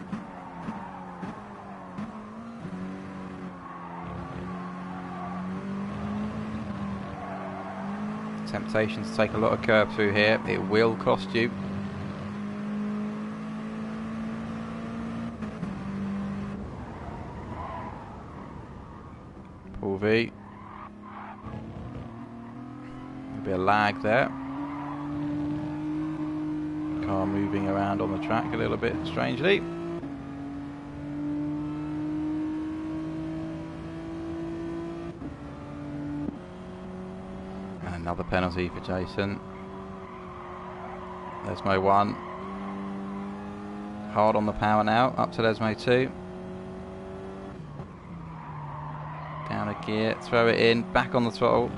Temptation to take a lot of curb through here. It will cost you. Paul V. There'll be a lag there. Car moving around on the track a little bit strangely. And another penalty for Jason. Lesmo 1. Hard on the power now, up to Lesmo 2. Down a gear, throw it in, back on the throttle.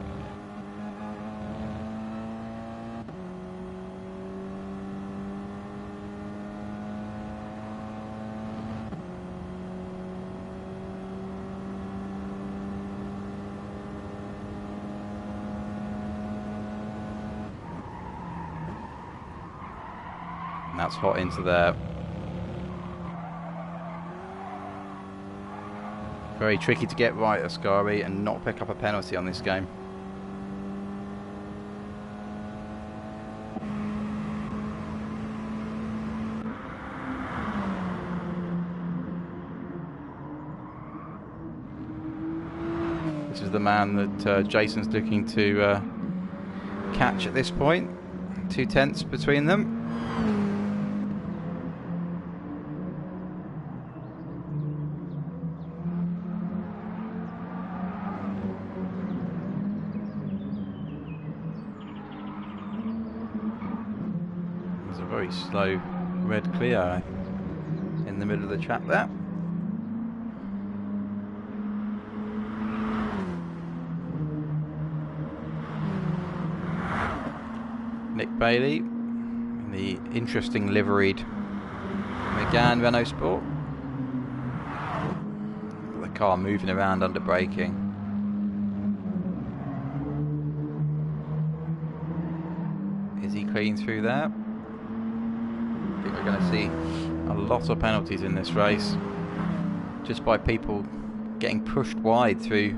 And that's hot into there. Very tricky to get right, Ascari, and not pick up a penalty on this game. This is the man that Jason's looking to catch at this point. 2 tenths between them. Very slow red Clio in the middle of the track there. Nick Bailey in the interesting liveried Megane Renault Sport. The car moving around under braking. Is he clean through there? I think we're going to see a lot of penalties in this race just by people getting pushed wide through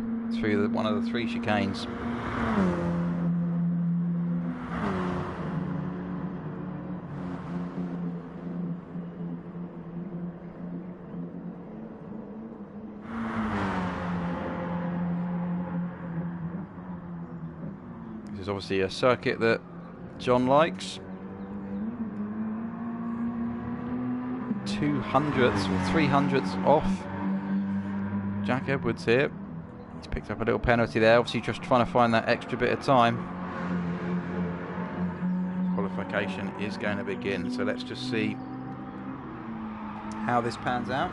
one of the 3 chicanes. This is obviously a circuit that John likes. 200ths or 300ths off Jack Edwards here. He's picked up a little penalty there, obviously just trying to find that extra bit of time. Qualification is going to begin, so let's just see how this pans out.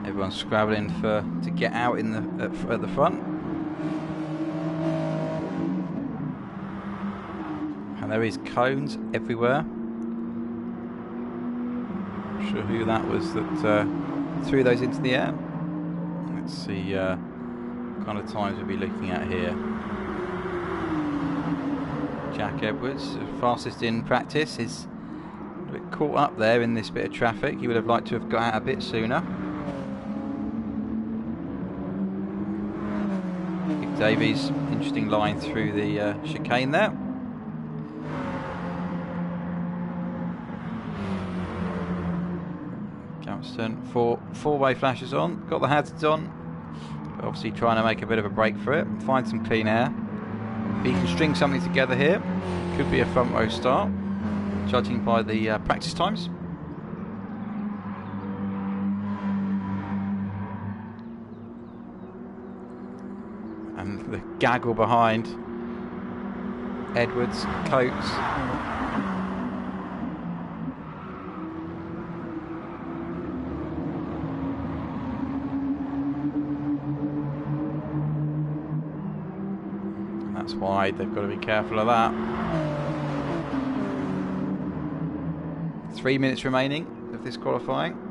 Everyone's scrabbling to get out in at the front, and there is cones everywhere. Not sure who that was that threw those into the air. Let's see what kind of times we'll be looking at here. Jack Edwards, fastest in practice, is a bit caught up there in this bit of traffic. He would have liked to have got out a bit sooner. Davies, interesting line through the chicane there. Galveston, four-way flashes on, got the hazards on, but obviously trying to make a bit of a break for it, find some clean air. If he can string something together here, could be a front row start, judging by the practice times. And the gaggle behind Edwards, Coates. And that's wide, they've got to be careful of that. 3 minutes remaining of this qualifying.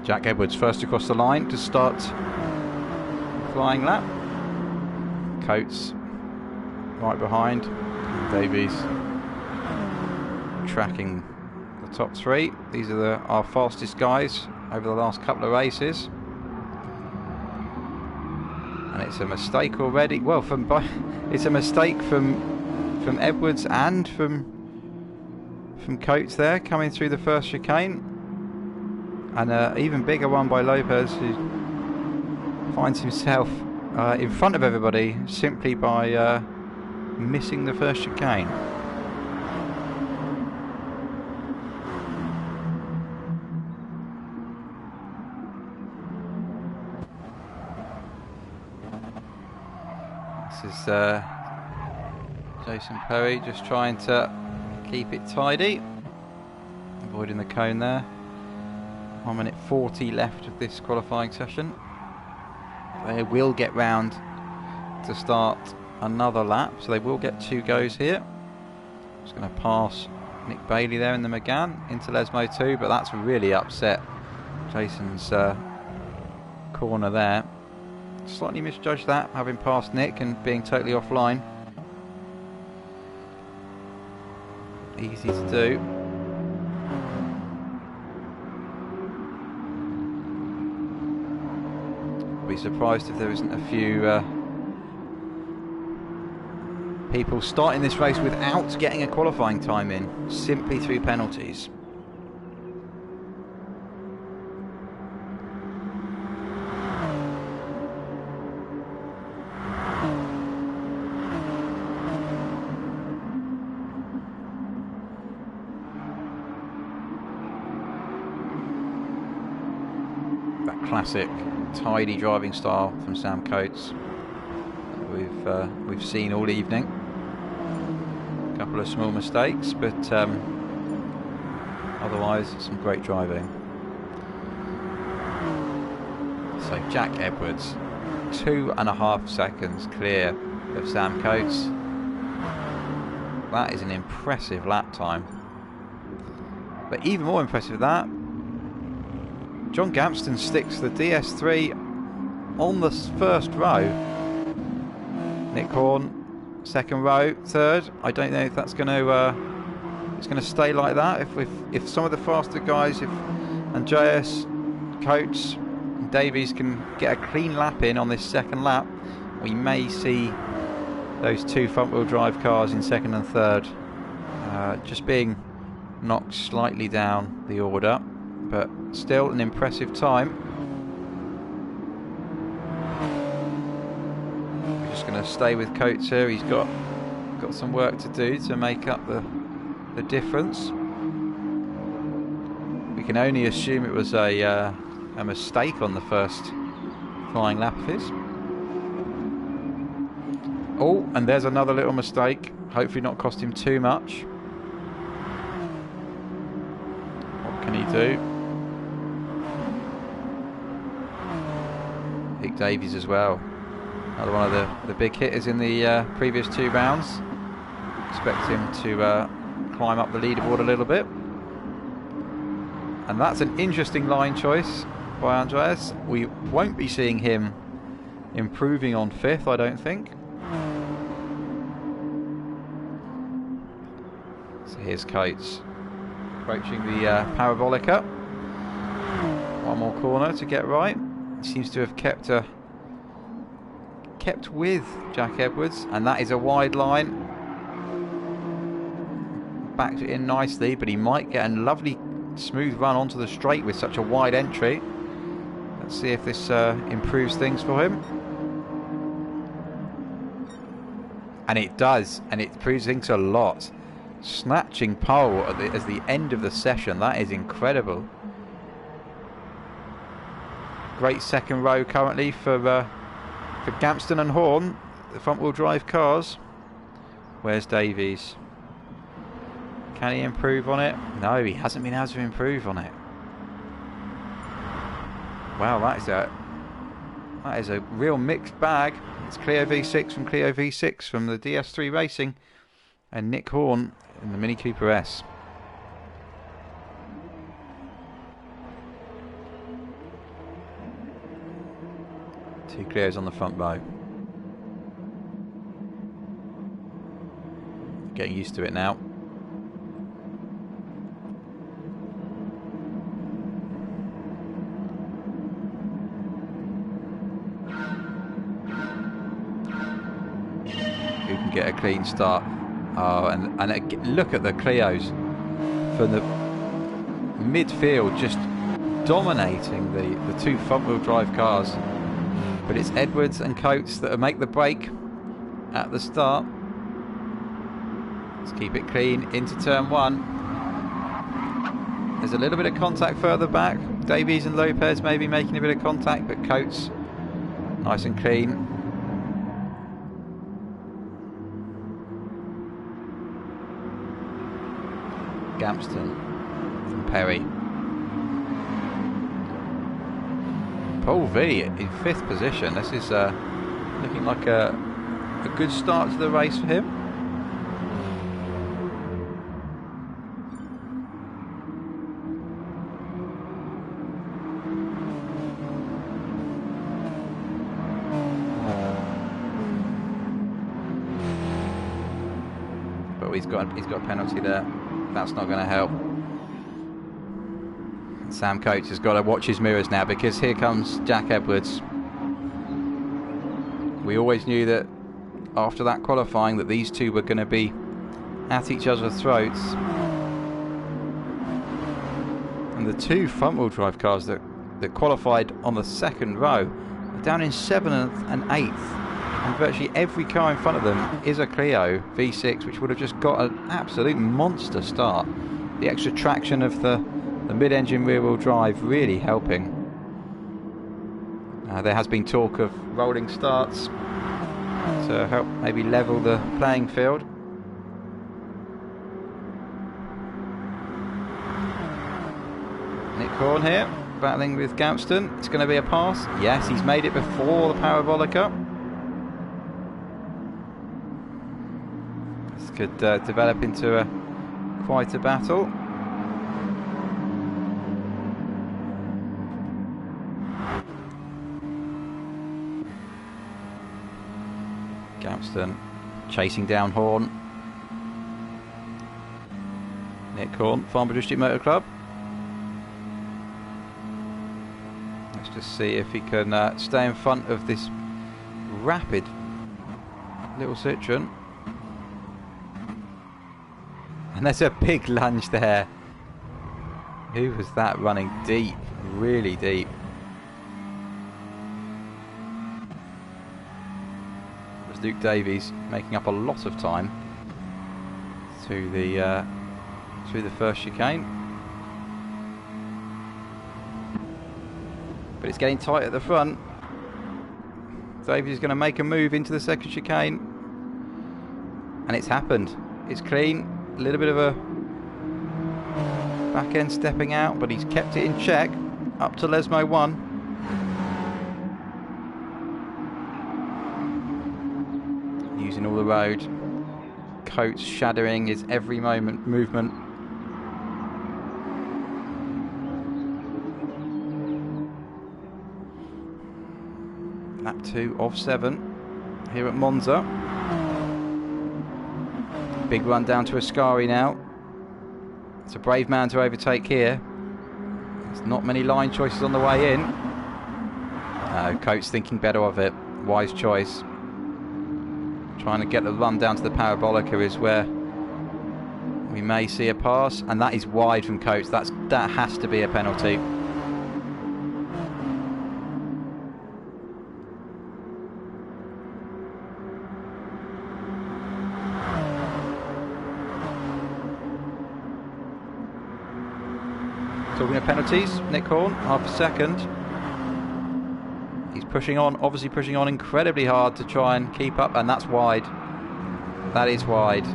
Jack Edwards first across the line to start flying lap. Coates right behind. Davies tracking the top 3. These are our fastest guys over the last couple of races. And it's a mistake already. Well, it's a mistake from Edwards and from Coates there, coming through the first chicane. And an even bigger one by Lopez, who finds himself in front of everybody simply by missing the first chicane. This is Jason Perry just trying to keep it tidy, avoiding the cone there. 1 minute 40 left of this qualifying session. They will get round to start another lap, so they will get 2 goes here. Just going to pass Nick Bailey there in the McGann into Lesmo 2, but that's really upset Jason's corner there. Slightly misjudged that, having passed Nick and being totally offline. Easy to do. Be surprised if there isn't a few people starting this race without getting a qualifying time in, simply through penalties. classic tidy driving style from Sam Coates we've seen all evening. A couple of small mistakes, but otherwise some great driving. So Jack Edwards, 2.5 seconds clear of Sam Coates. That is an impressive lap time. But even more impressive than that, John Gampston sticks the DS3 on the first row. Nick Horn, second row, third. I don't know if that's going to it's going to stay like that. If some of the faster guys, if Andreas, Coates, and Davies can get a clean lap in on this second lap, we may see those two front-wheel drive cars in second and third just being knocked slightly down the order, but still an impressive time. We're just going to stay with Coates here. He's got some work to do to make up the difference. We can only assume it was a mistake on the first flying lap of his. Oh, and there's another little mistake. Hopefully not cost him too much. What can he do? Nick Davies as well. Another one of the big hitters in the previous 2 rounds. Expect him to climb up the leaderboard a little bit. And that's an interesting line choice by Andreas. We won't be seeing him improving on 5th, I don't think. So here's Coates approaching the parabolica. One more corner to get right. He seems to have kept with Jack Edwards, and that is a wide line. Backed it in nicely, but he might get a lovely smooth run onto the straight with such a wide entry. Let's see if this improves things for him. And it does, and it improves things a lot. Snatching pole as the end of the session, that is incredible. Great second row currently for Gampston and Horn, the front wheel drive cars. Where's Davies? Can he improve on it? No, he hasn't been able to improve on it. Wow, that is a real mixed bag. It's Clio V6 from Clio V6 from the DS3 Racing, and Nick Horn in the Mini Cooper S. Two Clios on the front row. Getting used to it now. Who can get a clean start? Oh, and look at the Clios from the midfield, just dominating the two front-wheel drive cars. But it's Edwards and Coates that make the break at the start. Let's keep it clean into turn 1. There's a little bit of contact further back. Davies and Lopez maybe making a bit of contact, but Coates nice and clean. Gampston from Perry. Paul V in 5th position. This is looking like a good start to the race for him. But he's got a penalty there. That's not going to help. Sam Coates has got to watch his mirrors now, because here comes Jack Edwards. We always knew that after that qualifying that these two were going to be at each other's throats. And the two front-wheel drive cars that qualified on the second row are down in 7th and 8th. And virtually every car in front of them is a Clio V6, which would have just got an absolute monster start. The extra traction of the mid-engine rear-wheel drive really helping. There has been talk of rolling starts to help maybe level the playing field. Nick Horn here, battling with Gamston. It's going to be a pass. Yes, he's made it before the Parabolica. This could develop into quite a battle. Gamston chasing down Horn. Nick Horn, Farnborough District Motor Club. Let's just see if he can stay in front of this rapid little Citroen. And there's a big lunge there. Who was that running deep? Really deep. It was Luke Davies making up a lot of time through the first chicane. But it's getting tight at the front. Davies is going to make a move into the second chicane. And it's happened. It's clean. A little bit of a back end stepping out, but he's kept it in check up to Lesmo 1. Using all the road. Coates shadowing his every movement. Lap 2 of 7 here at Monza. Big run down to Ascari now. It's a brave man to overtake here. There's not many line choices on the way in. Coates thinking better of it. Wise choice. Trying to get the run down to the Parabolica is where we may see a pass, and that is wide from Coates. That has to be a penalty. Talking of penalties, Nick Horn, half a second. He's pushing on, obviously pushing on incredibly hard to try and keep up, and that's wide. That is wide.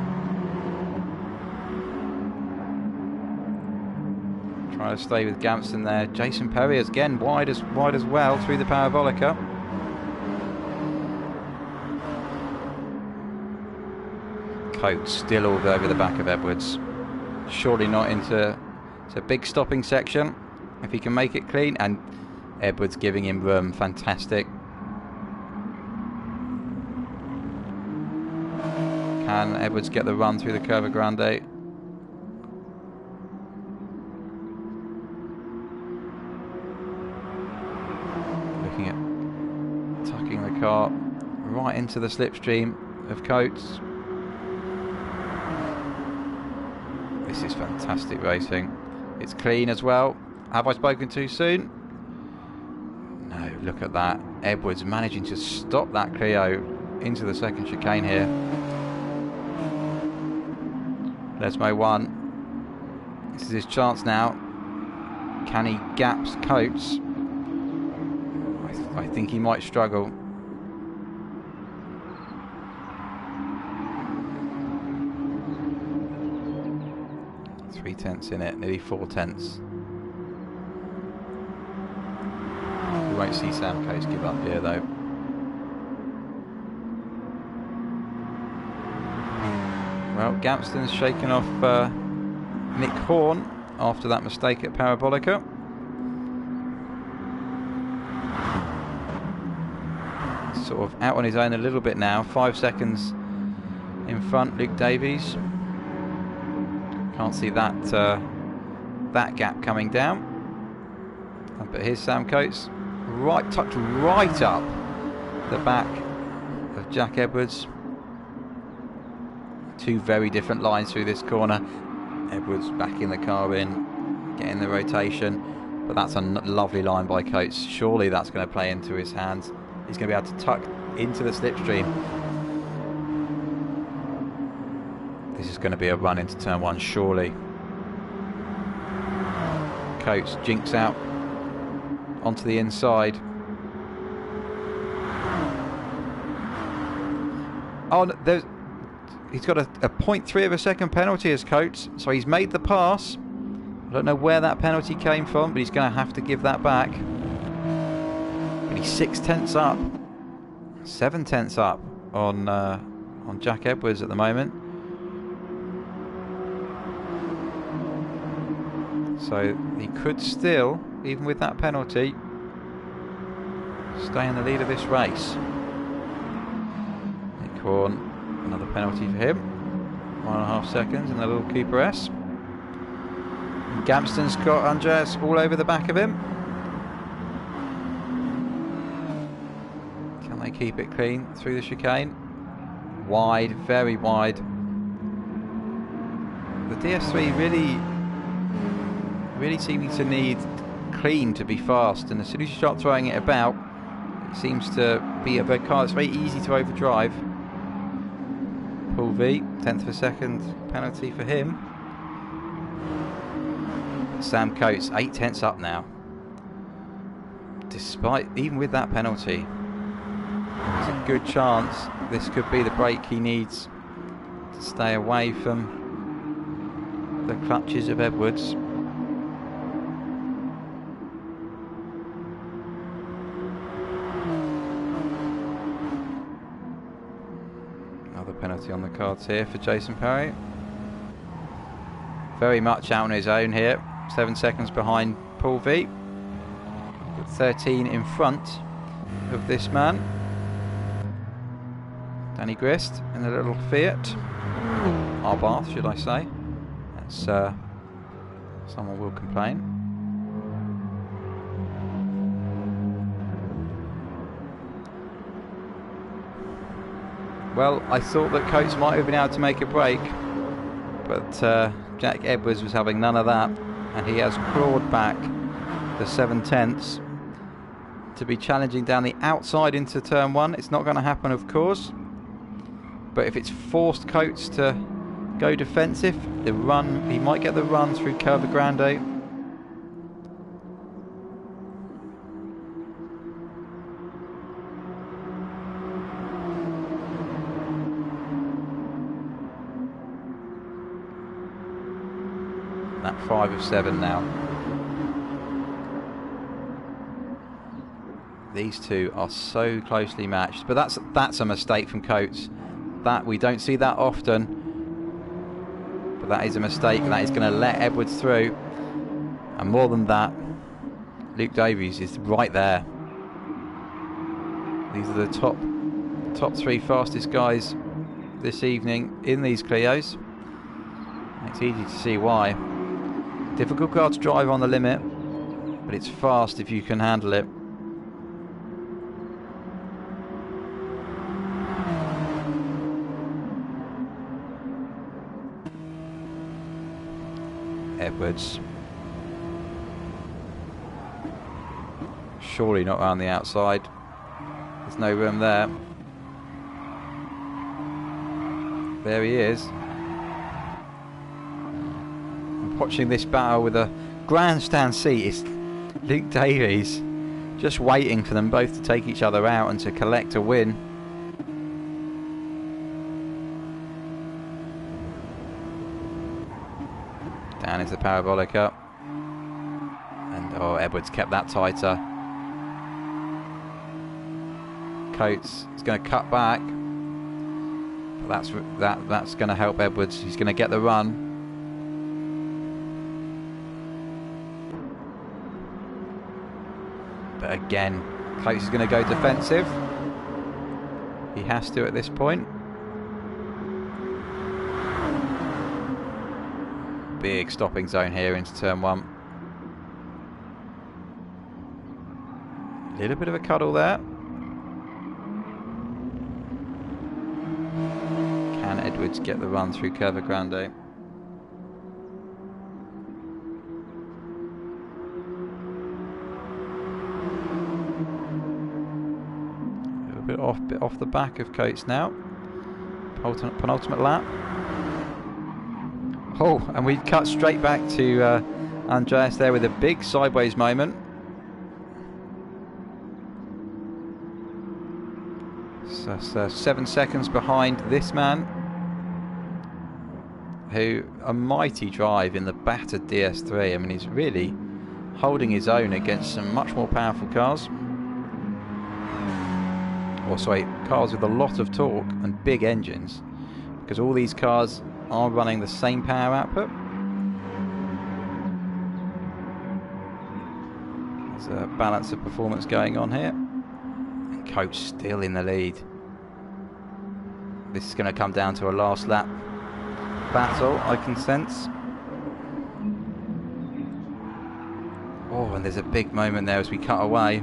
Trying to stay with Gamston there. Jason Perry is again wide as well through the Parabolica. Coates still all over the back of Edwards. Surely not into... It's a big stopping section. If he can make it clean, and Edwards giving him room. Fantastic. Can Edwards get the run through the Curva Grande? Looking at tucking the car right into the slipstream of Coates. This is fantastic racing. It's clean as well. Have I spoken too soon? No, look at that. Edwards managing to stop that Clio into the second chicane here. Lesmo 1. This is his chance now. Can he gaps Coates? I think he might struggle. Three tenths in it, nearly 4 tenths. We won't see Sam Coates give up here though. Well, Gamston's shaken off Nick Horn after that mistake at Parabolica. Sort of out on his own a little bit now. 5 seconds in front, Luke Davies. Can't see that that gap coming down. But here's Sam Coates, tucked right up the back of Jack Edwards. Two very different lines through this corner. Edwards backing the car in, getting the rotation. But that's a lovely line by Coates. Surely that's going to play into his hands. He's going to be able to tuck into the slipstream. This is going to be a run into turn 1, surely. Coates jinks out onto the inside. Oh, he's got a 0.3 of a second penalty as Coates, so he's made the pass. I don't know where that penalty came from, but he's going to have to give that back. But he's 6/10 up, 7/10 up on Jack Edwards at the moment. So he could still, even with that penalty, stay in the lead of this race. Nick Horn, another penalty for him. 1.5 seconds in the little Cooper S. And Gamston's got Andreas all over the back of him. Can they keep it clean through the chicane? Wide, very wide. The DS3 really seeming to need clean to be fast, and as soon as you start throwing it about, it seems to be a red car. It's very easy to overdrive. Paul V, 10th of a second penalty for him. Sam Coates, 8/10 up now. Despite, even with that penalty, there's a good chance this could be the break he needs to stay away from the clutches of Edwards. Another penalty on the cards here for Jason Parry. Very much out on his own here. 7 seconds behind Paul V. 13 in front of this man. Danny Grist in a little Fiat. Arbath, should I say. That's someone will complain. Well, I thought that Coates might have been able to make a break, but Jack Edwards was having none of that, and he has clawed back the 7/10 to be challenging down the outside into turn 1. It's not going to happen, of course, but if it's forced Coates to go defensive, the run, he might get the run through Curva Grande. That 5 of 7 now. These two are so closely matched, but that's a mistake from Coates. That we don't see that often, but that is a mistake, and that is going to let Edwards through. And more than that, Luke Davies is right there. These are the top 3 fastest guys this evening in these Clios. It's easy to see why. Difficult car to drive on the limit, but it's fast if you can handle it. Edwards. Surely not around the outside. There's no room there. There he is. Watching this battle with a grandstand seat is Luke Davies, just waiting for them both to take each other out and to collect a win. Down is the parabolic up, and oh, Edwards kept that tighter. Coates is going to cut back, but that's going to help Edwards. He's going to get the run. But again, Coates is going to go defensive. He has to at this point. Big stopping zone here into turn 1. Little bit of a cuddle there. Can Edwards get the run through Curva Grande? Bit off the back of Coates now. Penultimate lap. Oh, and we cut straight back to Andreas there with a big sideways moment. So 7 seconds behind this man, who a mighty drive in the battered DS3. I mean, he's really holding his own against some much more powerful cars. Or sorry, cars with a lot of torque and big engines, because all these cars are running the same power output. There's a balance of performance going on here. And Coates still in the lead. This is going to come down to a last lap battle, I can sense. Oh, and there's a big moment there as we cut away.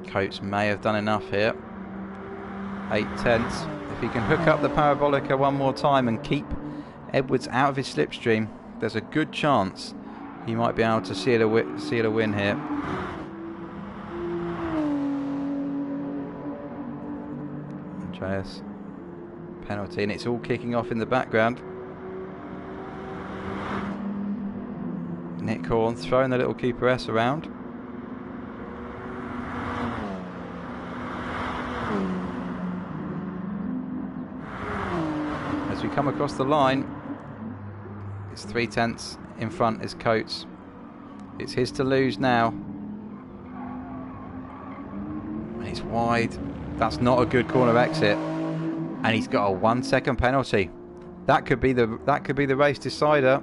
Coates may have done enough here. 8/10. If he can hook up the Parabolica one more time and keep Edwards out of his slipstream, there's a good chance he might be able to seal a win here. Andreas, penalty, and it's all kicking off in the background. Nick Horn throwing the little Cooper S around. As we come across the line, it's 3/10. In front is Coates. It's his to lose now. And he's wide. That's not a good corner exit. And he's got a 1 second penalty. That could be the race decider.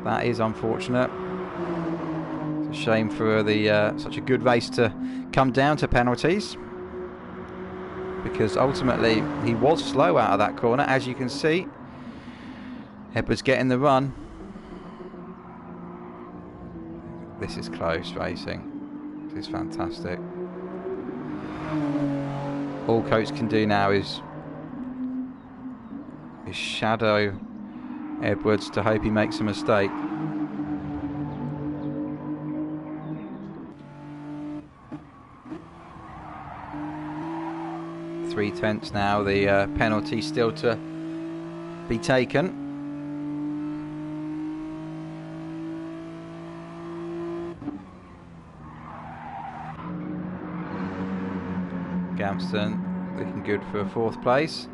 That is unfortunate. It's a shame for the such a good race to come down to penalties, because ultimately he was slow out of that corner, as you can see. Edwards getting the run. This is close racing. This is fantastic. All Coates can do now is shadow Edwards to hope he makes a mistake. .3 now, the penalty still to be taken. Gamston looking good for a 4th place.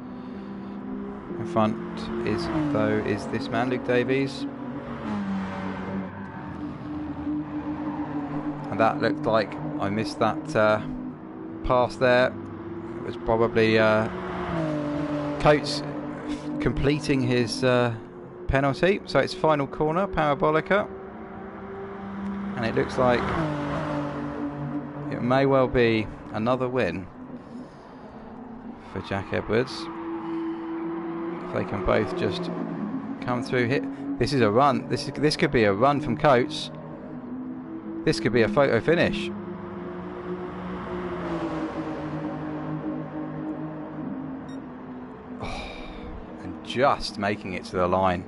In front is this man, Luke Davies. And that looked like I missed that pass there. It was probably Coates completing his penalty. So it's final corner, Parabolica. And it looks like it may well be another win for Jack Edwards. If they can both just come through here. This is a run. This could be a run from Coates. This could be a photo finish. Oh, and just making it to the line.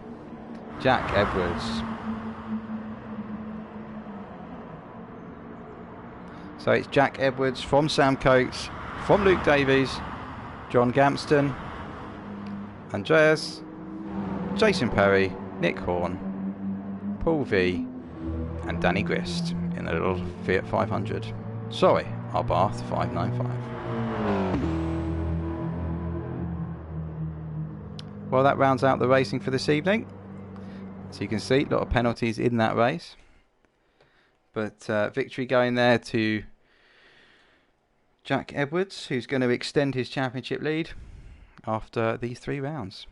Jack Edwards. So it's Jack Edwards from Sam Coates, from Luke Davies, John Gamston, Andreas, Jason Perry, Nick Horn, Paul V, and Danny Grist in the little Fiat 500. Sorry, our Bath 595. Well, that rounds out the racing for this evening. So you can see a lot of penalties in that race. But victory going there to Jack Edwards, who's going to extend his championship lead after these 3 rounds.